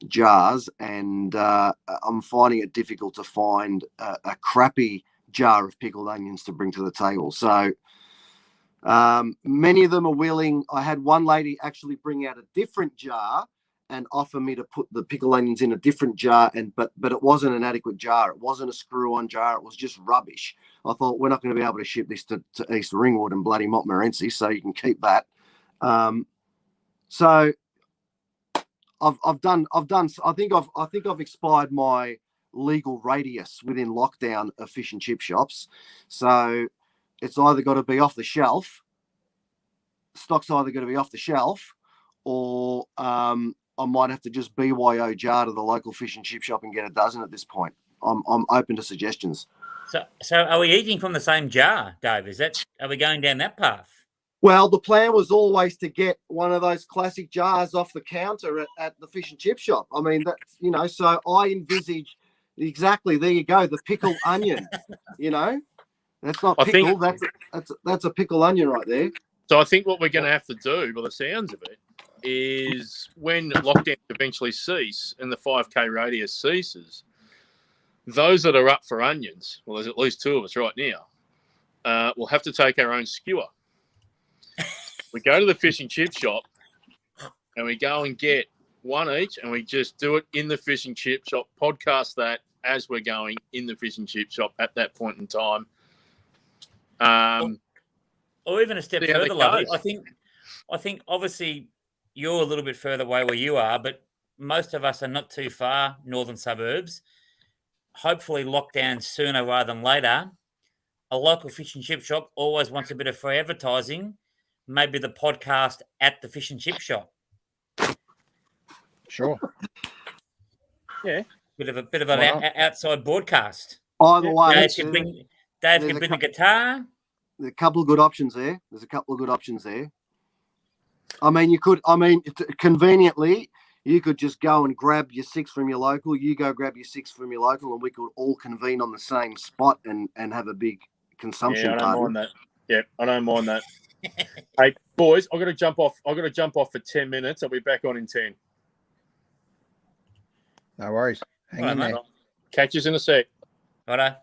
jars, and I'm finding it difficult to find a crappy jar of pickled onions to bring to the table. So many of them are willing. I had one lady actually bring out a different jar and offer me to put the pickled onions in a different jar, but it wasn't an adequate jar. It wasn't a screw-on jar. It was just rubbish. I thought, we're not going to be able to ship this to East Ringwood and bloody Montmorency, so you can keep that. So I've done. I think I've expired my legal radius within lockdown of fish and chip shops. So it's either got to be off the shelf. Stock's either going to be off the shelf, or I might have to just BYO jar to the local fish and chip shop and get a dozen at this point. I'm open to suggestions. So are we eating from the same jar, Dave? Are we going down that path? Well, the plan was always to get one of those classic jars off the counter at the fish and chip shop. I mean, that's, you know, so I envisage exactly, there you go, the pickled onion. You know, that's not pickle. That's a pickled onion right there. So I think what we're going to have to do, by the sounds of it, is when lockdowns eventually cease and the 5K radius ceases, those that are up for onions, well, there's at least 2 of us right now, we'll have to take our own skewer. We go to the fish and chip shop and we go and get one each, and we just do it in the fish and chip shop, podcast that as we're going in the fish and chip shop at that point in time. Or even a step further, Lovey. I think obviously you're a little bit further away where you are, but most of us are not too far, northern suburbs. Hopefully lockdown sooner rather than later. A local fish and chip shop always wants a bit of free advertising. Maybe the podcast at the fish and chip shop. Sure. Yeah. Bit of an outside broadcast. Either way, Dave can bring the guitar. There's a couple of good options there. I mean, conveniently, you could just go and grab your 6 from your local. You go grab your 6 from your local, and we could all convene on the same spot and have a big consumption party. I don't mind that. Yeah, I don't mind that. Hey, boys, I've got to jump off. For 10 minutes. I'll be back on in 10. No worries. Hang in there. Catch us in a sec. Righto.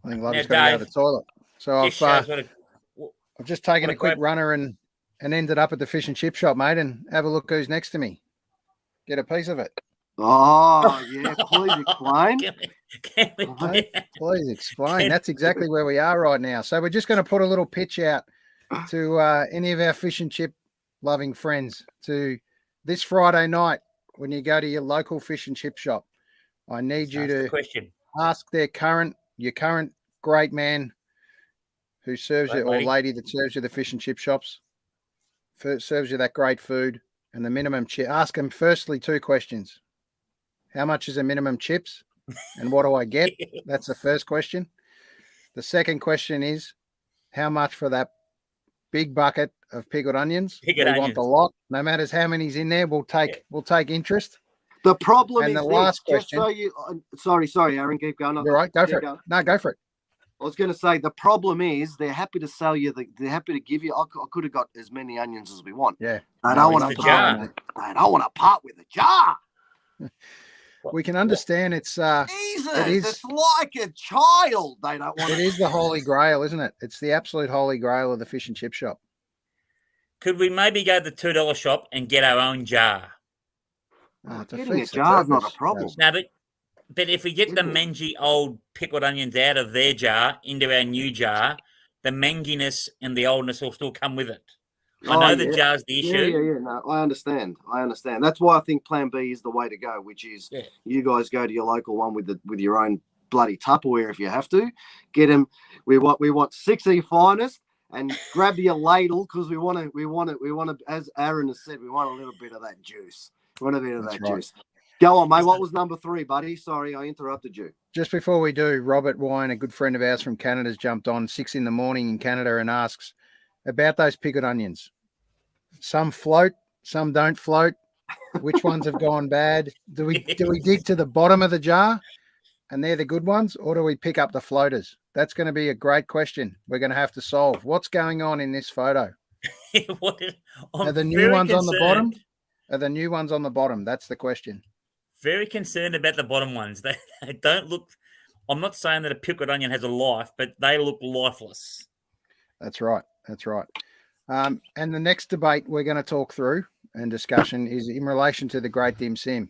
I think Love's got to go to the toilet. So I've just taken a quick runner and ended up at the fish and chip shop, mate, and have a look who's next to me. Get a piece of it. Oh, yeah. Please explain. Please explain. That's exactly where we are right now. So we're just going to put a little pitch out to any of our fish and chip loving friends to this Friday night when you go to your local fish and chip shop. I need you to ask your current great man who serves you, or lady that serves you the fish and chip shops, serves you that great food and the minimum chip. Ask them firstly 2 questions. How much is a minimum chips and what do I get? That's the first question. The second question is how much for that big bucket of pickled onions? Want the lot. No matter how many's in there, we'll take interest. The problem and is the last this, question. Just so sorry, Aaron, keep going. You're right. Go for it. No, go for it. I was going to say the problem is they're happy to sell you. They're happy to give you. I could have got as many onions as we want. Yeah, they don't want to part. They don't want to part with the jar. We can understand it's it's like a child. They don't want. It is the holy grail, isn't it? It's the absolute holy grail of the fish and chip shop. Could we maybe go to the $2 shop and get our own jar? Getting a jar is not a problem. No, but if we get the mangy old pickled onions out of their jar into our new jar, the manginess and the oldness will still come with it. I know the jar's the issue. Yeah. No, I understand. That's why I think Plan B is the way to go, which is you guys go to your local one with your own bloody Tupperware if you have to. Get them. We want 6E finest, and grab your ladle because we want to. As Aaron has said, we want a little bit of that juice. Juice. Go on, mate. What was number 3, buddy? Sorry, I interrupted you. Just before we do, Robert Wine, a good friend of ours from Canada, has jumped on 6 a.m. in Canada and asks about those pickled onions. Some float, some don't float. Which ones have gone bad? Do we dig to the bottom of the jar and they're the good ones, or do we pick up the floaters? That's going to be a great question we're going to have to solve. What's going on in this photo? Are the new ones on the bottom? Are the new ones on the bottom? That's the question. Very concerned about the bottom ones. They don't look. I'm not saying that a pickled onion has a life, but they look lifeless. That's right. And the next debate we're going to talk through and discussion is in relation to the Great Dim Sim.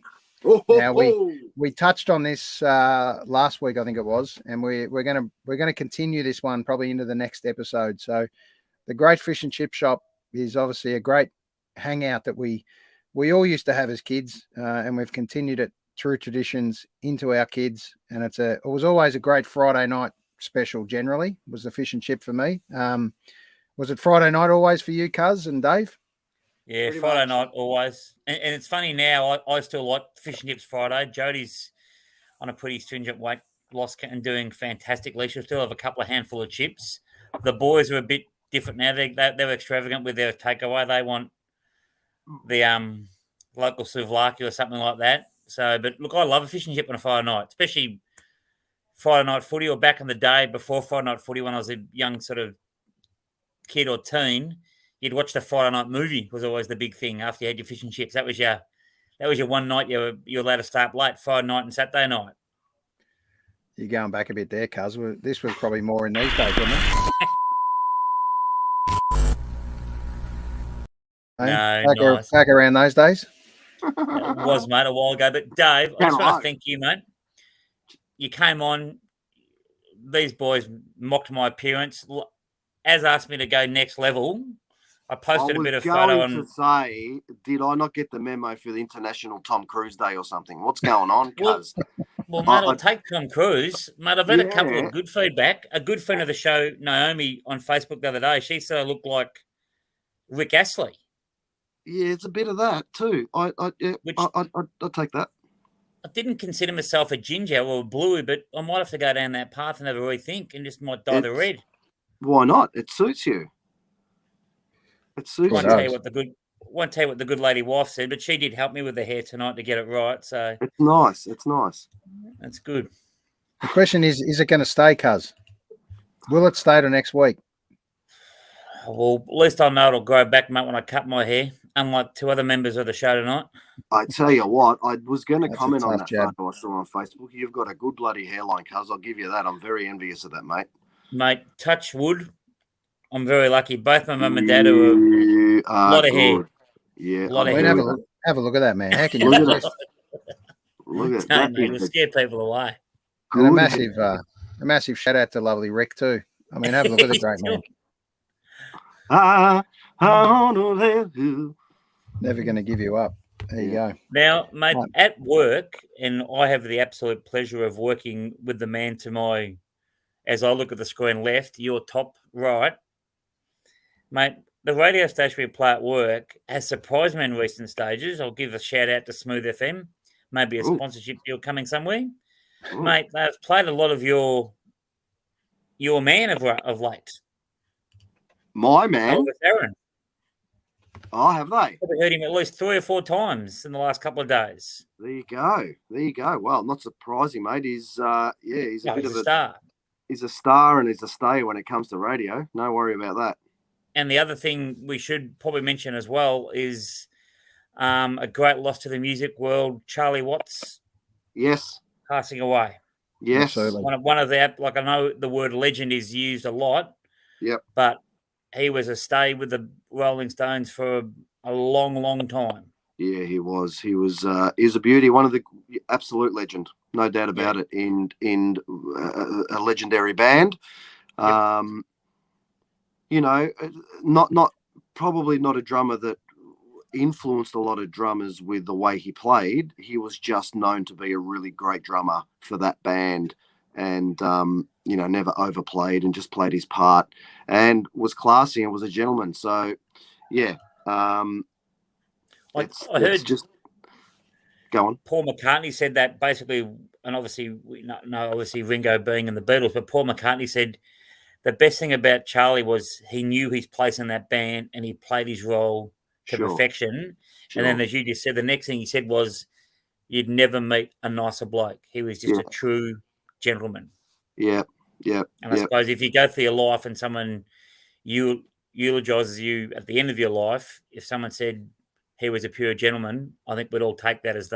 Now we touched on this last week, I think it was, and we're going to continue this one probably into the next episode. So the Great Fish and Chip Shop is obviously a great hangout that we all used to have as kids, and we've continued it through traditions into our kids. And it was always a great Friday night special. Generally, was the fish and chip for me. Was it Friday night always for you, Cuz and Dave? Yeah, pretty Friday night always. And it's funny now, I still like fish and chips Friday. Jodie's on a pretty stringent weight loss and doing fantastically. She'll still have a couple of handful of chips. The boys are a bit different now. They're extravagant with their takeaway. They want the local souvlaki or something like that. So, but look, I love a fish and chip on a Friday night, especially Friday night footy, or back in the day before Friday night footy when I was a young sort of kid or teen. You'd watch the Friday night movie was always the big thing after you had your fish and chips. That was your one night you were allowed to start late, Friday night and Saturday night. You're going back a bit there, Cuz. This was probably more in these days, wasn't it? Back around those days. It was, mate, a while ago. But Dave, I just want to thank you, mate. You came on. These boys mocked my appearance. As asked me to go next level. I posted a bit of photo on. To say, did I not get the memo for the International Tom Cruise Day or something? What's going on? Cuz well, mate, I'll take Tom Cruise. Mate, I've had a couple of good feedback. A good friend of the show, Naomi, on Facebook the other day, she said I looked like Rick Astley. Yeah, it's a bit of that too. I'll take that. I didn't consider myself a ginger or a bluey, but I might have to go down that path and have a rethink and just might dye the red. Why not? It suits you. It suits you. Won't tell you what the good lady wife said, but she did help me with the hair tonight to get it right. So it's nice. It's nice. That's good. The question is it going to stay, Cuz? Will it stay to next week? Well, at least I know it'll grow back, mate, when I cut my hair, unlike 2 other members of the show tonight. I tell you what, I was going to comment on that photo I saw on Facebook. You've got a good bloody hairline, Cuz. I'll give you that. I'm very envious of that, mate. Mate, touch wood. I'm very lucky. Both my mum and dad are a lot of hair. Yeah, a lot of hair. Have a look at that, man. How can you do this? Look at that. It'll scare people away. And a massive shout out to lovely Rick too. I mean, have a look at the great man. I want to let you. Never going to give you up. There you go. Now, mate, Right. at work, and I have the absolute pleasure of working with the man to my, as I look at the screen left, your top right, mate. The radio station we play at work has surprised me in recent stages. I'll give a shout out to Smooth FM, maybe a Ooh. sponsorship deal coming somewhere. Ooh. Mate, they've played a lot of your man of late. My man. With Aaron. Oh, have they? Probably heard him at least 3 or 4 times in the last couple of days. There you go. There you go. Well, not surprising, mate. He's he's a bit of a star. He's a star and he's a stay when it comes to radio. No worry about that. And the other thing we should probably mention as well is a great loss to the music world, Charlie Watts. Yes. Passing away. Yes. Absolutely. One of the, like, I know the word legend is used a lot. Yep. But he was a stay with the Rolling Stones for a long, long time. Yeah, he was. He was a beauty. One of the absolute legend, no doubt about it. In a legendary band. Yep. You know, not probably not a drummer that influenced a lot of drummers with the way he played. He was just known to be a really great drummer for that band, and you know, never overplayed and just played his part and was classy and was a gentleman. So yeah, I heard just go on. Paul McCartney said that basically, and obviously we know obviously Ringo being in the Beatles, but Paul McCartney said the best thing about Charlie was he knew his place in that band and he played his role to perfection. Sure. And then, as you just said, the next thing he said was you'd never meet a nicer bloke. He was just a true gentleman. Yeah. And I suppose if you go through your life and someone eulogizes you at the end of your life, if someone said he was a pure gentleman, I think we'd all take that as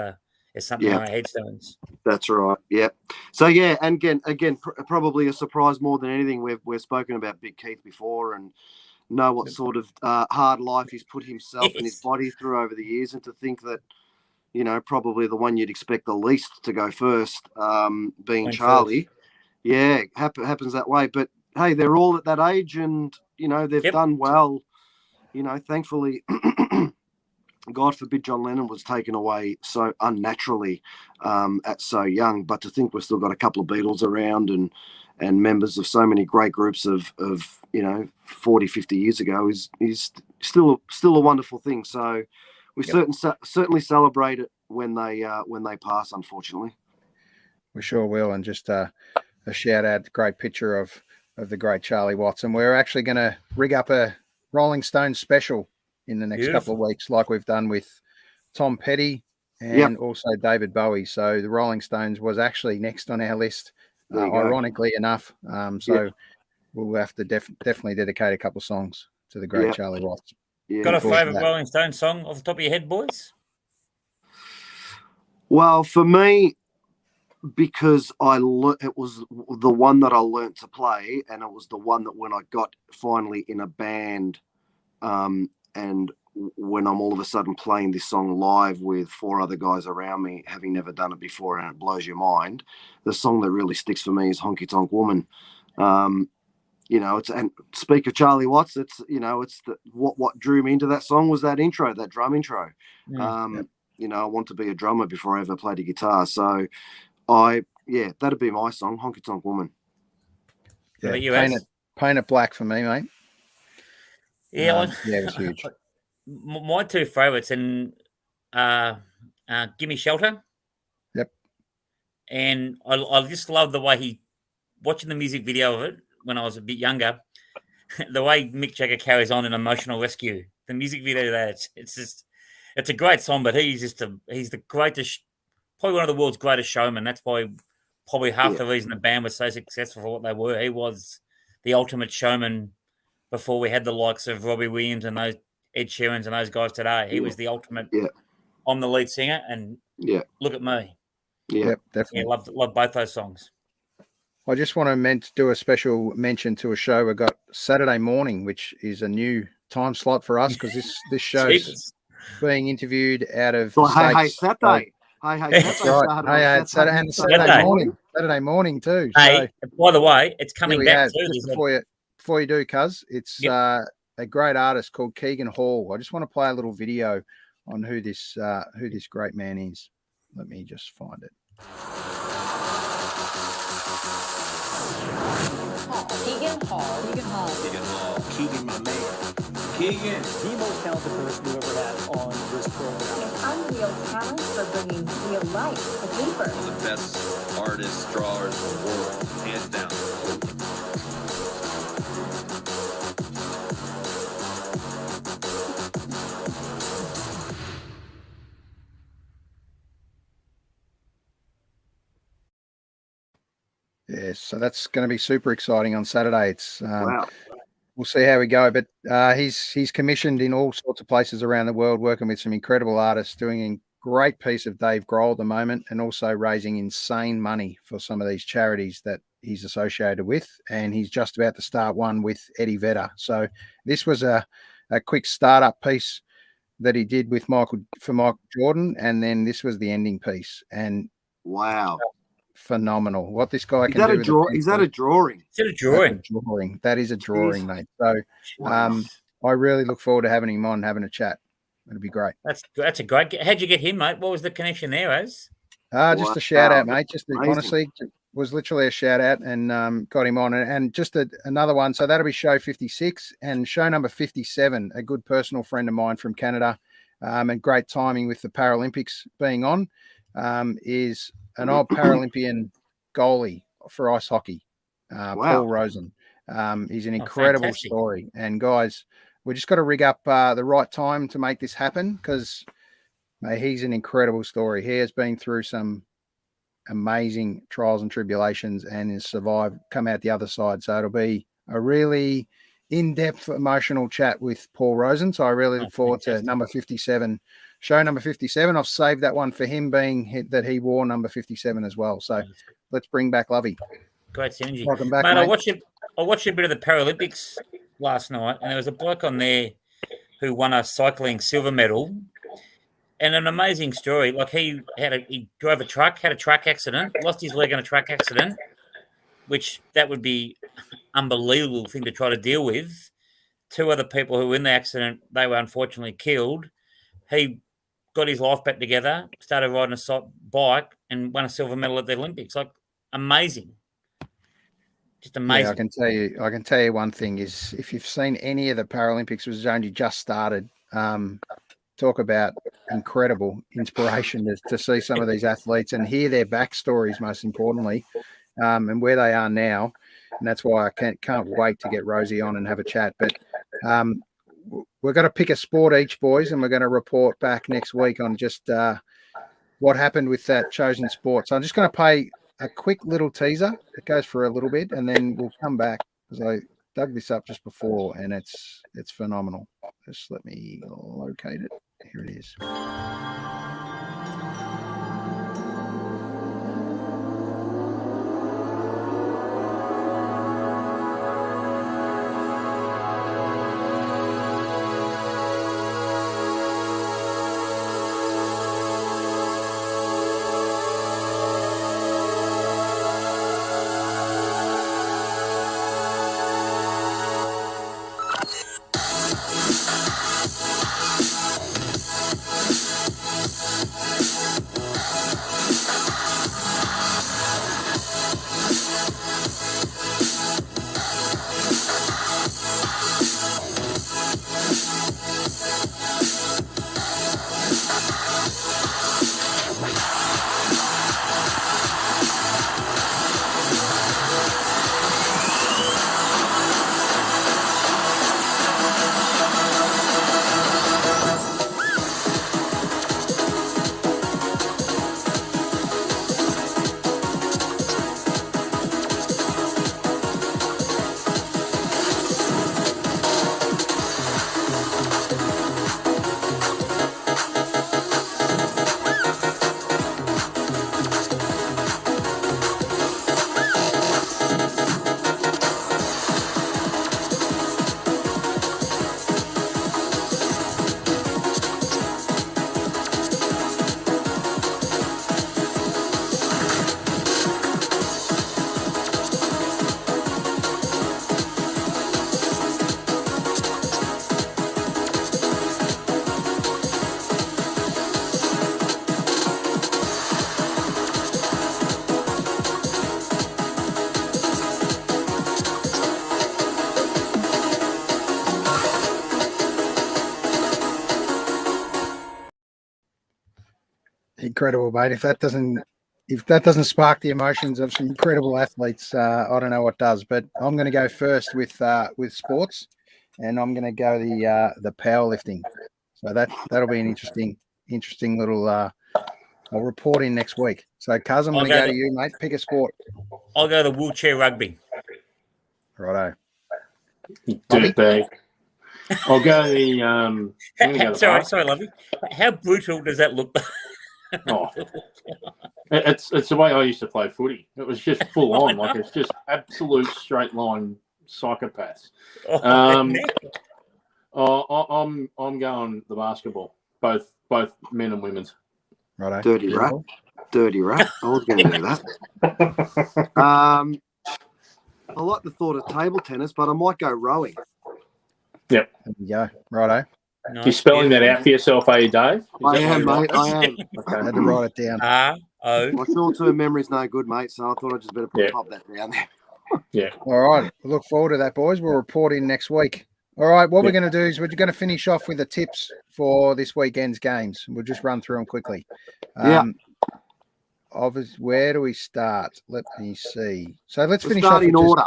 something on our headstones. That's right. Yeah. So yeah, and again, probably a surprise more than anything. We've spoken about Big Keith before and know what sort of hard life he's put himself and his body through over the years, and to think that, you know, probably the one you'd expect the least to go first, being Charlie. Yeah, happens that way. But hey, they're all at that age, and you know they've done well. You know, thankfully. God forbid John Lennon was taken away so unnaturally at so young, but to think we've still got a couple of Beatles around and members of so many great groups of you know 40, 50 years ago is still a wonderful thing. So we certainly celebrate it when they pass, unfortunately. We sure will. And just a shout out, great picture of the great Charlie Watts. And we're actually going to rig up a Rolling Stones special in the next couple of weeks, like we've done with Tom Petty and also David Bowie. So the Rolling Stones was actually next on our list, ironically enough. So we'll have to definitely dedicate a couple of songs to the great Charlie Watts. Yeah. Got a favourite Rolling Stones song off the top of your head, boys? Well, for me, because it was the one that I learnt to play, and it was the one that when I got finally in a band, and when I'm all of a sudden playing this song live with 4 other guys around me, having never done it before, and it blows your mind, the song that really sticks for me is Honky Tonk Woman. You know, and speak of Charlie Watts, it's, you know, it's what drew me into that song was that intro, that drum intro. You know, I want to be a drummer before I ever played a guitar. So that'd be my song, Honky Tonk Woman. Yeah, paint it black for me, mate. Yeah, it was huge. My 2 favourites, and Gimme Shelter. Yep. And I just love the way watching the music video of it when I was a bit younger, the way Mick Jagger carries on in Emotional Rescue. The music video there, it's a great song, but he's the greatest, probably one of the world's greatest showmen. That's probably half the reason the band was so successful for what they were. He was the ultimate showman before we had the likes of Robbie Williams and those Ed Sheerans and those guys today. He was the ultimate. I'm the lead singer, and look at me. Yeah, definitely. Yeah, love both those songs. I just want to do a special mention to a show we got Saturday morning, which is a new time slot for us because this show's being interviewed out of Hey Saturday. That's right. It's Saturday morning too. Hey, so, by the way, it's coming back too. Before you do, cuz it's a great artist called Keegan Hall. I just want to play a little video on who this great man is. Let me just find it. Keegan Hall. Keegan Hall. Keegan Hall. Keegan, my man. Keegan. The most talented person we ever had on this program. An unreal talent for bringing real life to paper. One of the best artists, drawers in the world, hands down. Yes, so that's going to be super exciting on Saturday. It's Wow. we'll see how we go, but he's commissioned in all sorts of places around the world, working with some incredible artists, doing a great piece of Dave Grohl at the moment, and also raising insane money for some of these charities that he's associated with. And he's just about to start one with Eddie Vedder. So this was a quick startup piece that he did with Michael Jordan, and then this was the ending piece. And Wow. phenomenal what this guy Is can that do. a draw? Is that a drawing? Is it a drawing? Drawing. That is a drawing, mate. So Wow. I really look forward to having him on, having a chat. It'll be great. That's a great. How'd you get him, mate? What was the connection there, Az? Just a shout out, Wow. mate. Just Amazing. honestly, was literally a shout out, and got him on. And just another one. So that'll be show 56, and show number 57. A good personal friend of mine from Canada, and great timing with the Paralympics being on, is an old Paralympian goalie for ice hockey, Paul Rosen. He's an incredible fantastic. story. And guys, we just got to rig up the right time to make this happen, because he's an incredible story. He has been through some amazing trials and tribulations and has survived, come out the other side. So it'll be a really in-depth emotional chat with Paul Rosen. So I really look forward to number 57, show number 57. I've saved that one for him, being that he wore number 57 as well. So let's bring back Lovey. Great synergy. Welcome back, mate. mate. I watched a bit of the Paralympics last night, and there was a bloke on there who won a cycling silver medal. And an amazing story. Like he drove a truck, had a truck accident, lost his leg in a truck accident, which that would be unbelievable thing to try to deal with. Two other people who were in the accident, they were unfortunately killed. He got his life back together, started riding a bike, and won a silver medal at the Olympics. Like amazing. Just amazing. Yeah, I can tell you one thing is, if you've seen any of the Paralympics, was only just started. Talk about incredible inspiration to see some of these athletes and hear their backstories, most importantly, and where they are now. And that's why I can't wait to get Rosie on and have a chat. But we're going to pick a sport each, boys, and we're going to report back next week on just what happened with that chosen sport. So I'm just going to play a quick little teaser. It goes for a little bit, and then we'll come back, because I dug this up just before, and it's phenomenal. Just let me locate it. Here it is. Incredible, mate. If that doesn't spark the emotions of some incredible athletes, I don't know what does. But I'm going to go first with sports, and I'm going to go the powerlifting. So that'll be an interesting little. I'll report in next week. So, Cuz, I'm going to go to you, mate. Pick a sport. I'll go to wheelchair rugby. Righto. Dirtbag. I'll go the. Sorry, Lovey. How brutal does that look? Oh, it's the way I used to play footy. It was just full on, like it's just absolute straight line psychopaths. I'm going the basketball, both men and women's. Righto. Dirty rat. I was going to do that. I like the thought of table tennis, but I might go rowing. Yep. There you go. Righto. You're spelling that out for yourself, are you, Dave? I am, mate. I am. Okay. I had to write it down. R-O. My short-term memory's no good, mate, so I thought I just better pop that down there. Yeah. All right. We look forward to that, boys. We'll report in next week. All right. What we're going to do is we're going to finish off with the tips for this weekend's games. We'll just run through them quickly. Where do we start? Let me see. So let's finish off in order.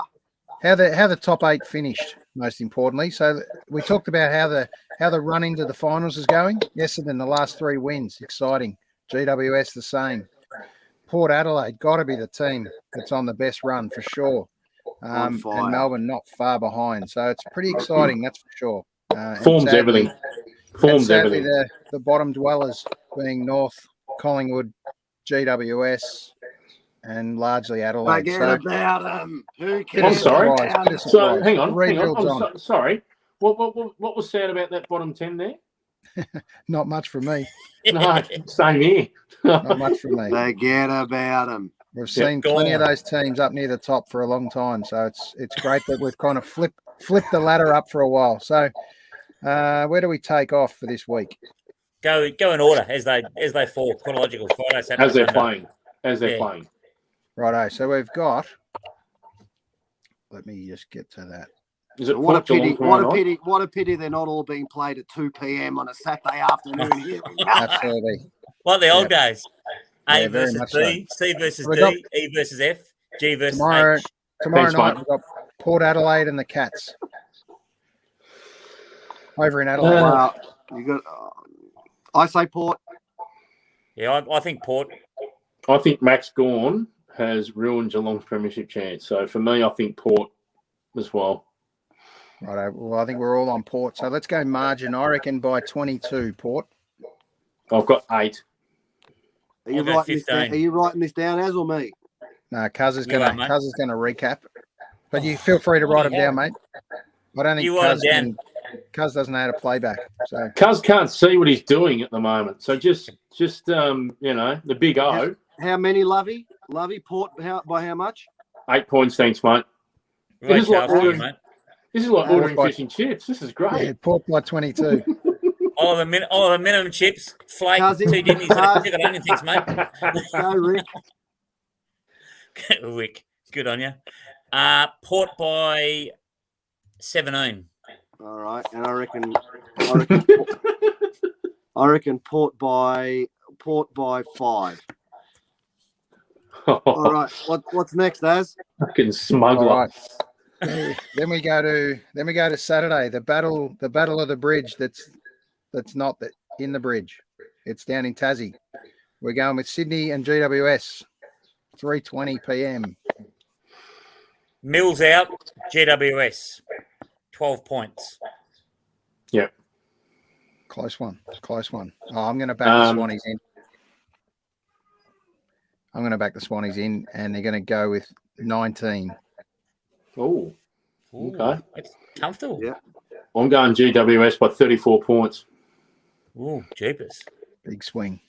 How the top 8 finished, most importantly. So we talked about how the run into the finals is going. Essendon, the last 3 wins, exciting. GWS the same. Port Adelaide got to be the team that's on the best run for sure. And Melbourne not far behind. So it's pretty exciting, that's for sure. Forms everything. Sadly, the bottom dwellers being North, Collingwood, GWS, and largely Adelaide. Forget about them. Who cares? I'm sorry. So hang on. I'm sorry. What was sad about that bottom 10 there? Not much for me. No, same here. Not much for me. Forget about them. We've seen plenty of those teams up near the top for a long time, so it's great that we've kind of flipped the ladder up for a while. So, where do we take off for this week? Go in order as they fall, chronological. Friday, Saturday, as they're Sunday. playing. Righto. So we've got. Let me just get to that. Is it what a pity! What a pity! They're not all being played at 2 p.m. on a Saturday afternoon here. Absolutely. Like the old days. A very versus much B, so. C versus We've D, E versus F, G versus H. Tomorrow night we've got Port Adelaide and the Cats over in Adelaide. You got. I say Port. Yeah, I think Port. I think Max Gawn has ruined Geelong's premiership chance. So for me, I think Port as well. Right. Well, I think we're all on Port. So let's go margin. I reckon by 22, Port. I've got 8. Are you writing this down, as or me? No, Cuz is going to recap. But you feel free to write them down, mate. I don't think Cuz doesn't know how to play back. So Cuz can't see what he's doing at the moment. So just the big O. How many, Lovey? Port, by how much? 8 points, thanks, mate. Right, this is like ordering fish and chips. This is great. Yeah, Port by 22. All the minimum chips, flake, 2 Disney's, pickled onion things, mate. Go, Rick. Rick, good on you. Port by 17. All right, and I reckon Port by 5. All right, what's next, Az? Fucking smuggler. All right. Then we go to Saturday, the battle of the bridge. That's not in the bridge. It's down in Tassie. We're going with Sydney and GWS, 3:20 p.m. Mills out, GWS, 12 points. Yep. Close one. Oh, I'm going to back the Swannies in. And they're going to go with 19. Oh, okay. That's comfortable. Yeah. I'm going GWS by 34 points. Ooh, jeepers. Big swing.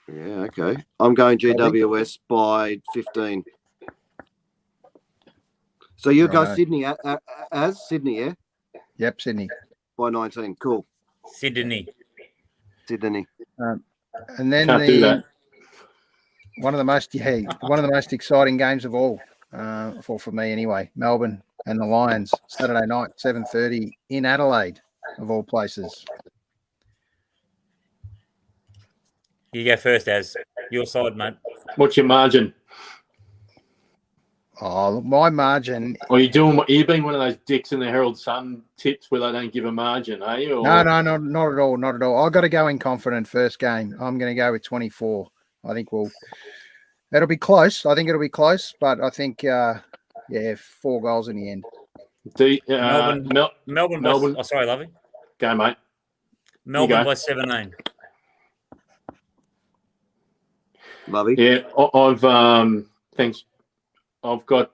Yeah, okay. I'm going GWS by 15. So you go Sydney as Sydney, yeah? Yep, Sydney. By 19. Cool. Sydney. And then Can't do that. one of the most exciting games of all, for me anyway. Melbourne and the Lions, Saturday night, 7:30 in Adelaide, of all places. You go first, Az. Your side, mate. What's your margin? Oh, my margin. Are you being one of those dicks in the Herald Sun tips where they don't give a margin, are you? Or... No, not at all. Not at all. I've got to go in confident first game. I'm going to go with 24. I think it'll be close. I think it'll be close, but I think, 4 goals in the end. Melbourne. Oh, sorry, Lovey. Go, mate. Melbourne by 17. Lovey. Yeah, thanks. I've got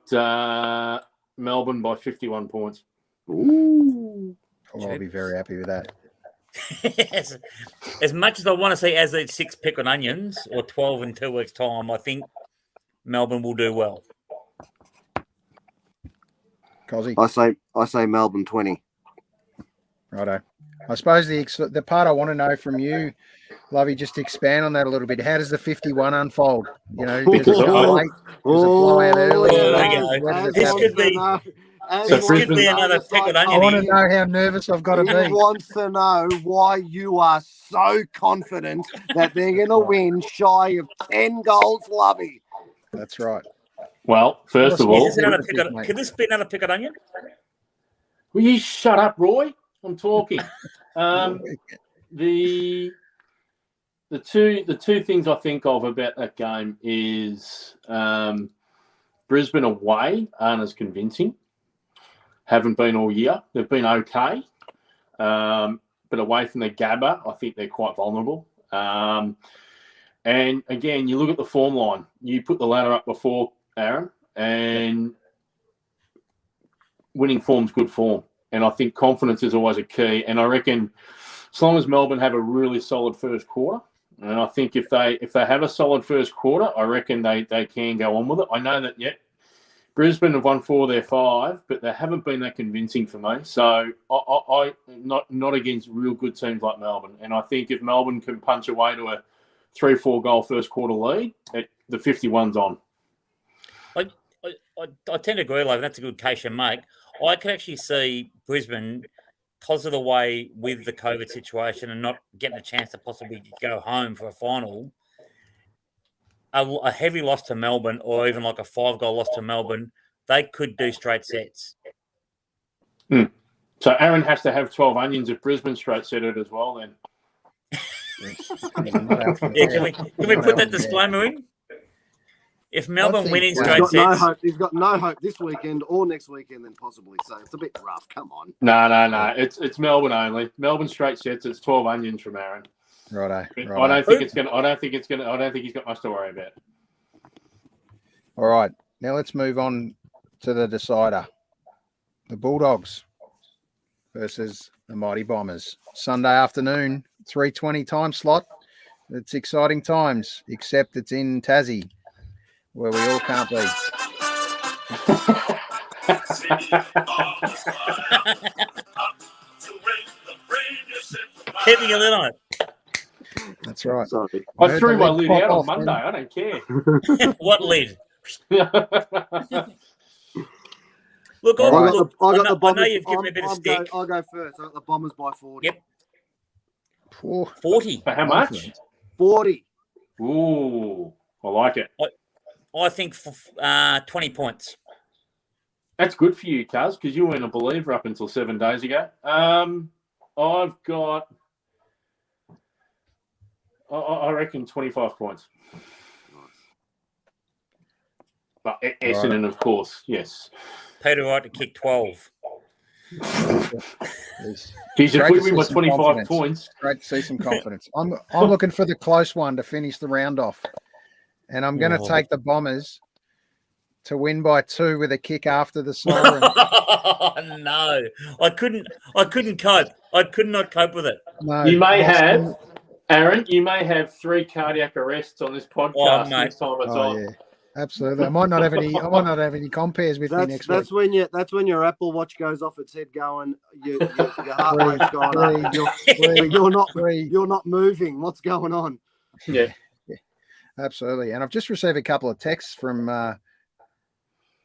Melbourne by 51 points. Ooh. I'll be very happy with that. As much as I want to see as eat 6 pickled onions or 12 in 2 weeks' time, I think Melbourne will do well. Cozzy? I say Melbourne 20. Righto. I suppose the part I want to know from you, Lovey, just to expand on that a little bit. How does the 51 unfold? You know, does it go late? Does it blow out early? This could be another pickled onion. I want to know how nervous I've got to be. He wants to know why you are so confident that they're going to win shy of 10 goals, Lovey. That's right. Well, first of all... Could this be another pickled onion? Will you shut up, Roy? I'm talking. The two things I think of about that game is Brisbane away aren't as convincing. Haven't been all year. They've been okay, but away from their Gabba, I think they're quite vulnerable. And again, you look at the form line. You put the ladder up before, Aaron, and winning form's good form. And I think confidence is always a key. And I reckon as long as Melbourne have a really solid first quarter, and I think if they have a solid first quarter, I reckon they can go on with it. I know that, Brisbane have won 4 of their 5, but they haven't been that convincing for me. So I not against real good teams like Melbourne. And I think if Melbourne can punch away to a 3-4 goal first quarter lead, the 51's on. I tend to agree, Logan. That's a good case you make. I can actually see Brisbane, because of the way with the COVID situation and not getting a chance to possibly go home for a final, a heavy loss to Melbourne or even like a 5-goal loss to Melbourne, they could do straight sets. So Aaron has to have 12 onions if Brisbane straight set it as well then. Can we put that disclaimer in? If Melbourne winning straight sets... He's got no hope this weekend or next weekend then possibly. So it's a bit rough. Come on. No. It's Melbourne only. Melbourne straight sets. It's 12 onions from Aaron. Righto. I don't think he's got much to worry about. All right. Now let's move on to the decider. The Bulldogs versus the Mighty Bombers. Sunday afternoon, 3:20 time slot. It's exciting times, except it's in Tassie, where we all can't be. Keeping a lid on it. That's right. Sorry. I threw my lid out on Monday. I don't care. What lid? Look, I know you've given me a bit of stick. I'll go first. I got the Bombers by 40. Yep. 40. For how much? 40. Ooh, I like it. I think for 20 points. That's good for you, Cuz, because you weren't a believer up until 7 days ago. I've got, I reckon, 25 points. But Essendon, of course, yes. Peter Wright to kick 12. Geez, if we win by 25 points. Great to see some confidence. I'm looking for the close one to finish the round off. And I'm going to take the Bombers to win by 2 with a kick after the siren. No, I couldn't cope. I could not cope with it. No, you may have, Aaron, 3 cardiac arrests on this podcast next time it's on. Yeah. Absolutely. I might not have any compares with me next week. That's when your Apple Watch goes off its head going, your heart rate's gone up. You're not moving. What's going on? Yeah. Absolutely. And I've just received a couple of texts from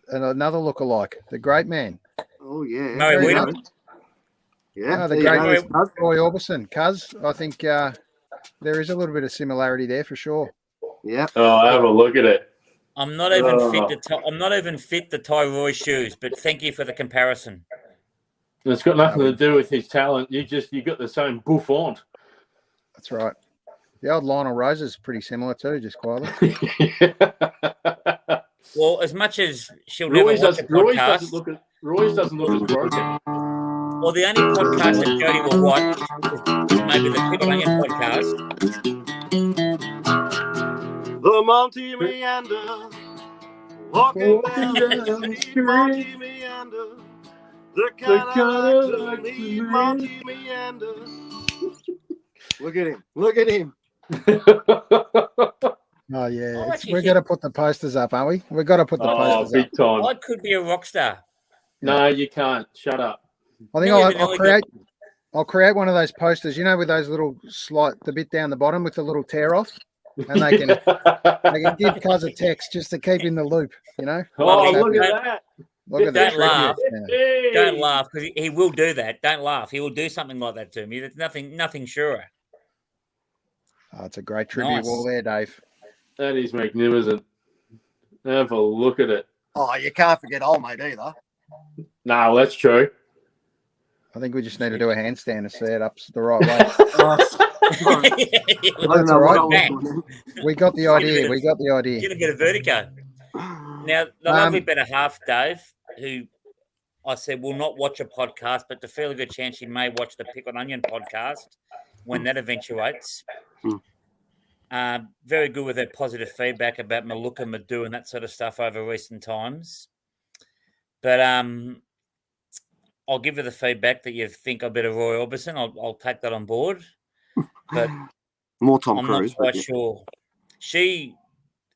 another lookalike, the great man. Oh, yeah. No, we don't. Yeah. The great Roy Orbison. Cuz, I think there is a little bit of similarity there for sure. Yeah. Oh, have a look at it. I'm not even fit to tie Roy's shoes, but thank you for the comparison. It's got nothing to do with his talent. You got the same bouffant. That's right. The old Lionel Rose is pretty similar too, just quietly. Well, as much as she'll never watch a podcast, Royce doesn't look as broken. Well, the only podcast that Jody will watch is maybe the Pickled Onion podcast. The Monty Meander, walking down the street, Monty Meander, the kind of like to meet Monty Meander. Look at him! Look at him! Oh yeah, we're gonna put the posters up, aren't we? We've got to put the posters big up. Time. I could be a rock star. No, you can't. Shut up. I think I'll create one of those posters, you know, with those little the bit down the bottom with the little tear off, and they can give Cuz a text just to keep in the loop, you know. Oh, look at that! Look at Don't that! laugh. Hey. Don't laugh because he will do that. Don't laugh. He will do something like that to me. There's nothing surer. Oh, it's a great tribute wall there, Dave. That is magnificent. Have a look at it. Oh, you can't forget old mate either. No, that's true. I think we just need to do a handstand to set it up the right way. That's all right. We got the idea. We got the idea. Get a bit of vertigo. Now, the lovely better half, Dave, who I said will not watch a podcast, but the fairly good chance she may watch the Pickled Onion podcast when that eventuates. Very good with her positive feedback about Maluka, Madu, and that sort of stuff over recent times. But I'll give her the feedback that you think a bit of Roy Orbison. I'll take that on board. But more Tom I'm Cruise. I'm not quite sure. She,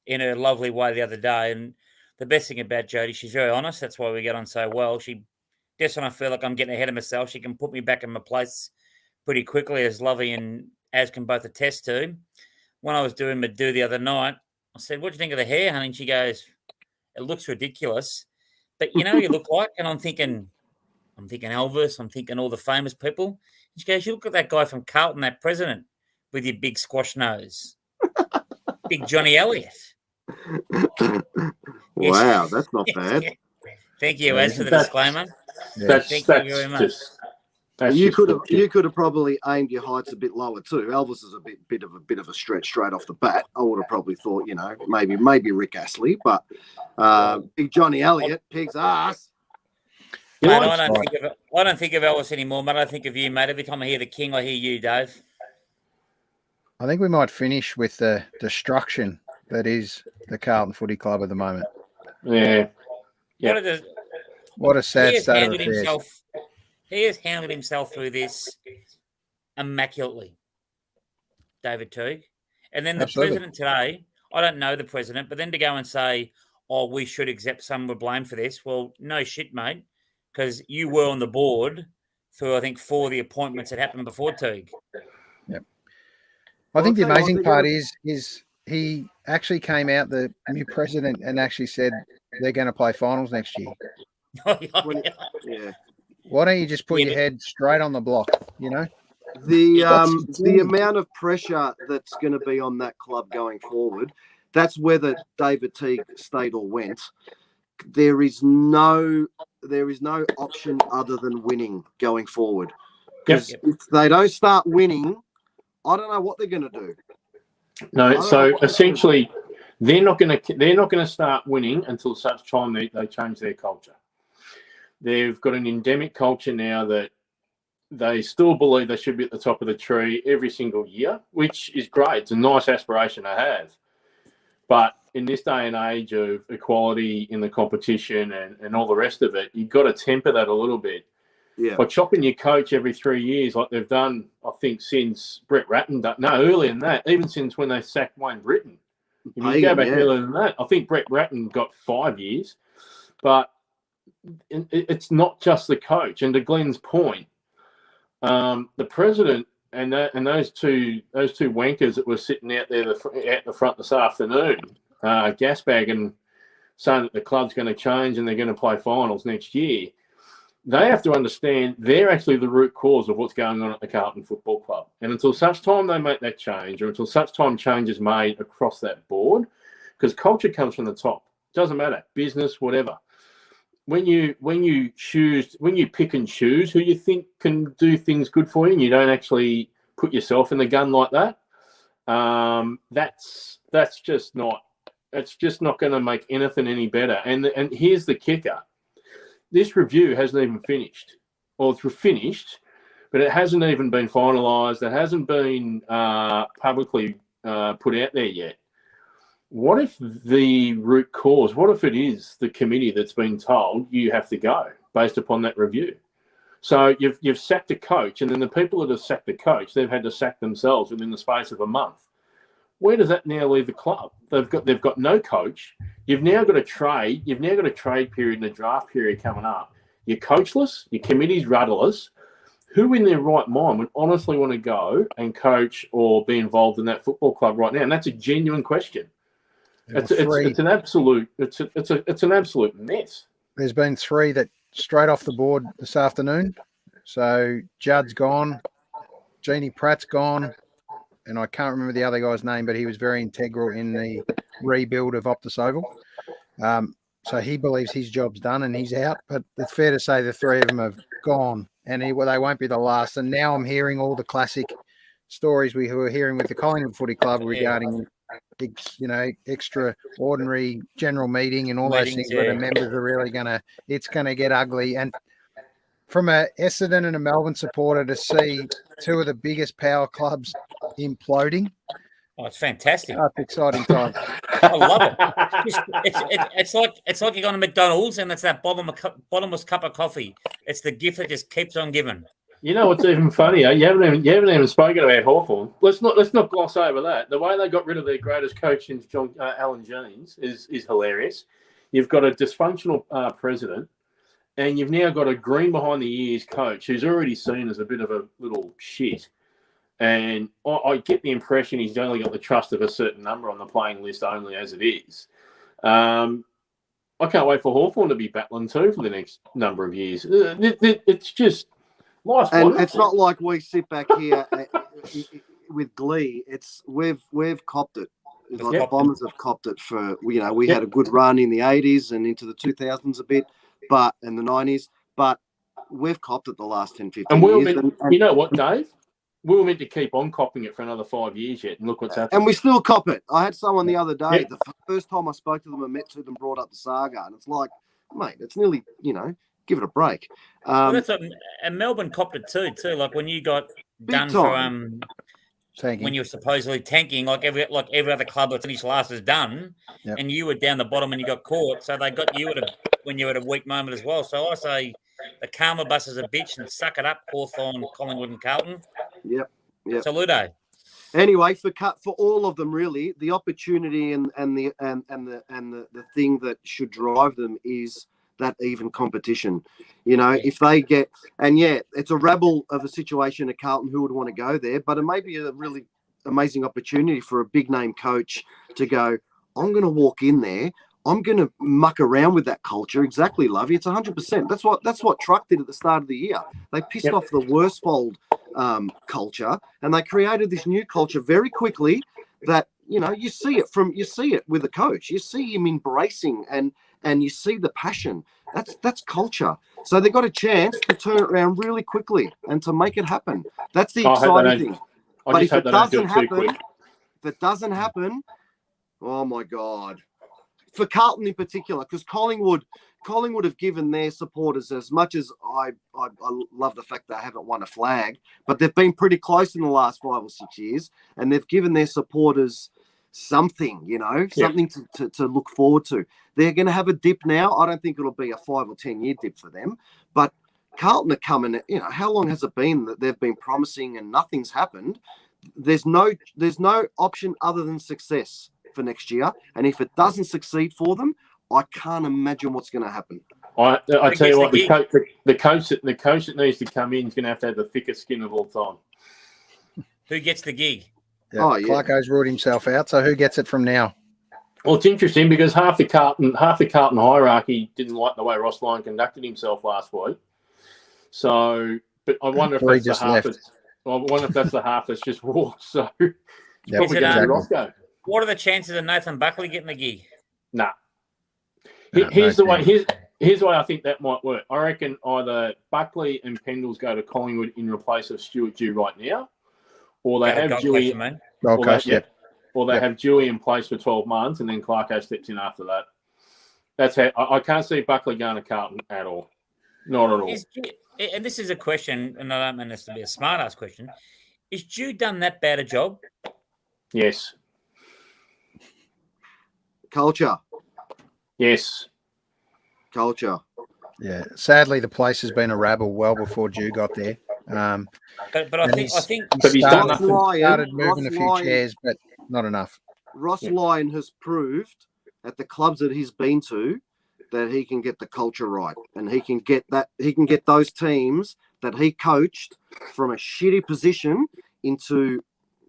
in her lovely way the other day, and the best thing about Jodie, she's very honest. That's why we get on so well. Just when I feel like I'm getting ahead of myself, she can put me back in my place pretty quickly, as Lovey and Az can both attest to. When I was doing Madu the other night, I said, "What do you think of the hair, honey?" And she goes, "It looks ridiculous. But you know what you look like?" And I'm thinking Elvis. I'm thinking all the famous people. And she goes, "You look at that guy from Carlton, that president, with your big squash nose. Big Johnny Elliott." Wow, that's not bad. Thank you, Az, for the disclaimer. Thank you very much. You could have probably aimed your heights a bit lower too. Elvis is a bit of a stretch straight off the bat. I would have probably thought, you know, maybe Rick Astley, but big Johnny Elliott, pig's ass. Mate, I don't think of Elvis anymore, mate. I think of you, mate. Every time I hear the King, I hear you, Dave. I think we might finish with the destruction that is the Carlton Footy Club at the moment. Yeah. What a sad state of affairs. He has handled himself through this immaculately, David Teague. And then the president today, I don't know the president, but then to go and say, "Oh, we should accept some were blamed for this." Well, no shit, mate, because you were on the board through, I think, 4 of the appointments that happened before Teague. Yep. I think the amazing part is he actually came out, the new president, and actually said they're going to play finals next year. Yeah. Why don't you just put your head straight on the block, you know? The amount of pressure that's going to be on that club going forward, that's whether David Teague stayed or went. There is no option other than winning going forward. Because if they don't start winning, I don't know what they're going to do. No, so essentially, they're not going to start winning until such time they change their culture. They've got an endemic culture now that they still believe they should be at the top of the tree every single year, which is great. It's a nice aspiration to have. But in this day and age of equality in the competition and all the rest of it, you've got to temper that a little bit. Yeah. By chopping your coach every 3 years, like they've done, I think, since Brett Ratton. No, earlier than that, even since when they sacked Wayne Britton. If you go back earlier than that, I think Brett Ratton got 5 years. But it's not just the coach. And to Glenn's point, the president and those two wankers that were sitting out there at the front this afternoon, gasbagging, saying that the club's going to change and they're going to play finals next year. they have to understand they're actually the root cause of what's going on at the Carlton Football Club. And until such time they make that change, or until such time change is made across that board, because culture comes from the top. Doesn't matter, business, whatever. When you pick and choose who you think can do things good for you, and you don't actually put yourself in the gun like that, that's just not going to make anything any better. And here's the kicker. This review hasn't even finished. Well, it's finished, but it hasn't even been finalised. It hasn't been publicly put out there yet. What if the root cause, what if it is the committee that's been told you have to go based upon that review? So you've sacked a coach, and then the people that have sacked the coach, they've had to sack themselves within the space of a month. Where does that now leave the club? They've got no coach. You've now got a trade. You've now got a trade period and a draft period coming up. You're coachless. Your committee's rudderless. Who in their right mind would honestly want to go and coach or be involved in that football club right now? And that's a genuine question. It's an absolute mess. There's been 3 that straight off the board this afternoon. So Judd's gone, Jeannie Pratt's gone, and I can't remember the other guy's name, but he was very integral in the rebuild of Optus Oval. So he believes his job's done and he's out. But it's fair to say the 3 of them have gone, and they won't be the last. And now I'm hearing all the classic stories we were hearing with the Collingwood Footy Club regarding, extraordinary general meeting and all those things where the members are really it's going to get ugly. And from a Essendon and a Melbourne supporter to see 2 of the biggest power clubs imploding. Oh, it's fantastic. That's exciting time. I love it. It's like you're going to McDonald's and it's that bottomless cup of coffee. It's the gift that just keeps on giving. You know what's even funnier? You haven't even spoken about Hawthorn. Let's not gloss over that. The way they got rid of their greatest coach since Alan James is hilarious. You've got a dysfunctional president, and you've now got a green behind the ears coach who's already seen as a bit of a little shit. And I get the impression he's only got the trust of a certain number on the playing list only as it is. I can't wait for Hawthorn to be battling too for the next number of years. It's just... And it's not like we sit back here with glee. We've copped it. Like the Bombers have copped it for, we had a good run in the 80s and into the 2000s a bit, and the 90s, but we've copped it the last 10, 15 years. You know what, Dave? We were meant to keep on copping it for another 5 years yet, and look what's happened. And we still cop it. I had someone the other day, the first time I spoke to them and met to them, brought up the saga, and it's like, mate, it's nearly, give it a break. And Melbourne copped it too. Like when you got done time. For when you were supposedly tanking, like every other club that finished last is done, and you were down the bottom and you got caught. So they got you when you were at a weak moment as well. So I say the karma bus is a bitch and suck it up, Hawthorn, Collingwood, and Carlton. Yep. Salute. Anyway, for all of them, really, the opportunity and the thing that should drive them is that even competition. If they get, it's a rabble of a situation at Carlton who would want to go there, but it may be a really amazing opportunity for a big name coach to go, I'm going to walk in there, I'm going to muck around with that culture. Exactly, Lovey. It's 100%. That's what Truck did at the start of the year. They pissed off the Worsfold culture, and they created this new culture very quickly. That you see it with the coach. You see him embracing and you see the passion. That's culture. So they got a chance to turn it around really quickly and to make it happen. That's the exciting thing. But if it doesn't happen, oh my God. For Carlton in particular, because Collingwood have given their supporters, as much as I love the fact they haven't won a flag, but they've been pretty close in the last 5 or 6 years, and they've given their supporters something, something to look forward to. They're going to have a dip now. I don't think it'll be a 5 or 10 year dip for them, but Carlton are coming. How long has it been that they've been promising and nothing's happened? There's no option other than success for next year, and if it doesn't succeed for them, I can't imagine what's going to happen. I tell you what, the coach that needs to come in is going to have the thickest skin of all time. Who gets the gig? Clarko's ruled himself out, so who gets it from now? Well, it's interesting because half the Carlton hierarchy didn't like the way Ross Lyon conducted himself last week. So, but I wonder if Or he that's the just half. left. I wonder if that's the half that's just walked. So, it's Yep, probably going to be Roscoe. What are the chances of Nathan Buckley getting the gig? Nah. No, Here's no the way. chance. Here's the way I think that might work. I reckon either Buckley and Pendles go to Collingwood in replace of Stuart Dew right now, or they have Dewey. Gold Coast, yep. Or they have Dewey in place for 12 months, and then Clarko steps in after that. That's how I can't see Buckley going to Carlton at all. Not at all. And this is a question, and I don't mean this to be a smart-ass question. Is Dew done that bad a job? Yes. Culture. Yes. Culture. Yeah. Sadly, the place has been a rabble well before Dew got there. But I think he's done nothing. Started moving a few chairs, but not enough. Ross Lyon has proved at the clubs that he's been to that he can get the culture right, and he can get those teams that he coached from a shitty position into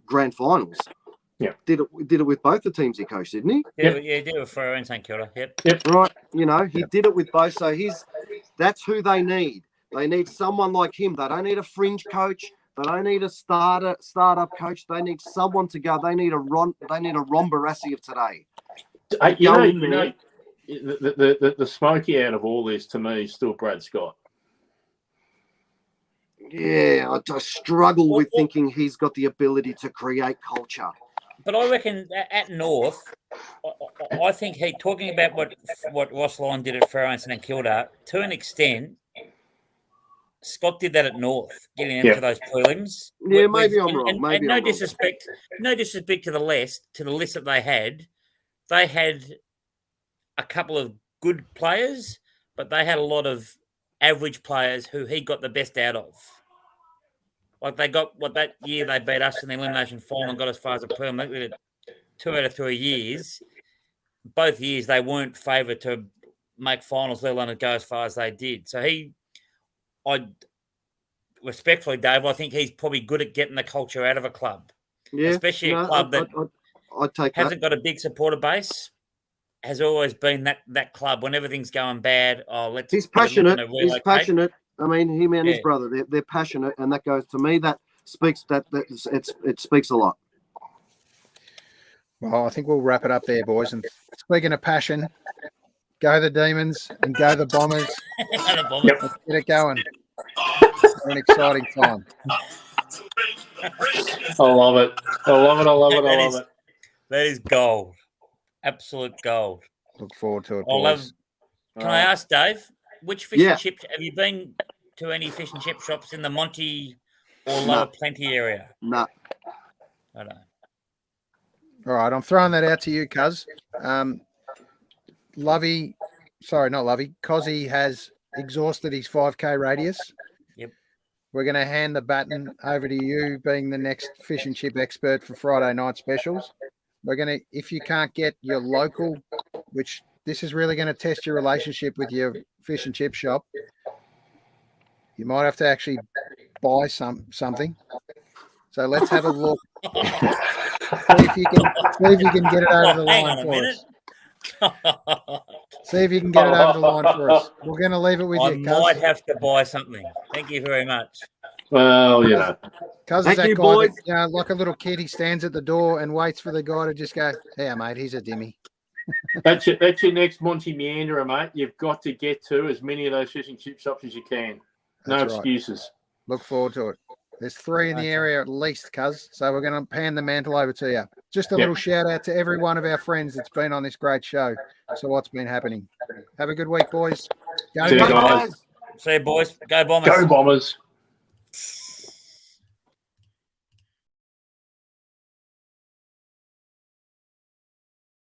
grand finals. Yeah, did it with both the teams he coached, didn't he? Yeah, did it with Freo and St Kilda. Yep. Right. He did it with both. So that's who they need. They need someone like him. They don't need a fringe coach. They don't need a startup coach. They need someone to go. They need a Ron Barassi of today. The smoky out of all this to me is still Brad Scott. Yeah, I struggle with thinking he's got the ability to create culture. But I reckon at North, I think talking about what Ross Lyon did at Freo and St Kilda, to an extent, Scott did that at North, getting into those prelims. Yeah, maybe I'm wrong. And no disrespect to the list that they had. They had a couple of good players, but they had a lot of average players who he got the best out of. Like that year they beat us in the elimination final and got as far as a prelim. They did it 2 out of 3 years. Both years they weren't favoured to make finals, let alone to go as far as they did. So respectfully, Dave, I think he's probably good at getting the culture out of a club. Yeah, especially a club that hasn't got a big supporter base. Has always been that club when everything's going bad. He's passionate. He's passionate. I mean, him and his brother, they're passionate, and that goes to me. That speaks. It speaks a lot. Well, I think we'll wrap it up there, boys. And speaking of passion, go the Demons and go the Bombers. Let's get it going. It's an exciting time. I love it. That is gold. Absolute gold. Look forward to it, boys. Can I ask, Dave, which fish and chips have you been to? Any fish and chip shops in the Monty or Lower Plenty area? No. I don't know. All right, I'm throwing that out to you, cuz. Cozzy has exhausted his 5K radius. Yep. We're going to hand the baton over to you, being the next fish and chip expert for Friday night specials. We're going to, if you can't get your local, which this is really going to test your relationship with your fish and chip shop, you might have to actually buy something. So let's have a look. See if you can get it over the line for us. See if you can get it over the line for us. We're going to leave it with you, I might have to buy something. Thank you very much. Well, Cuz is that guy that, like a little kid, he stands at the door and waits for the guy to just go, "Hey, mate, he's a dimmy." That's your next Monty Meanderer, mate. You've got to get to as many of those fish and chip shops as you can. No That's excuses. Right. Look forward to it. There's 3 in the area at least, cuz. So we're going to pan the mantle over to you. Just a little shout out to every one of our friends that's been on this great show. So what's been happening? Have a good week, boys. See you guys. See you, boys. Go Bombers. Go Bombers.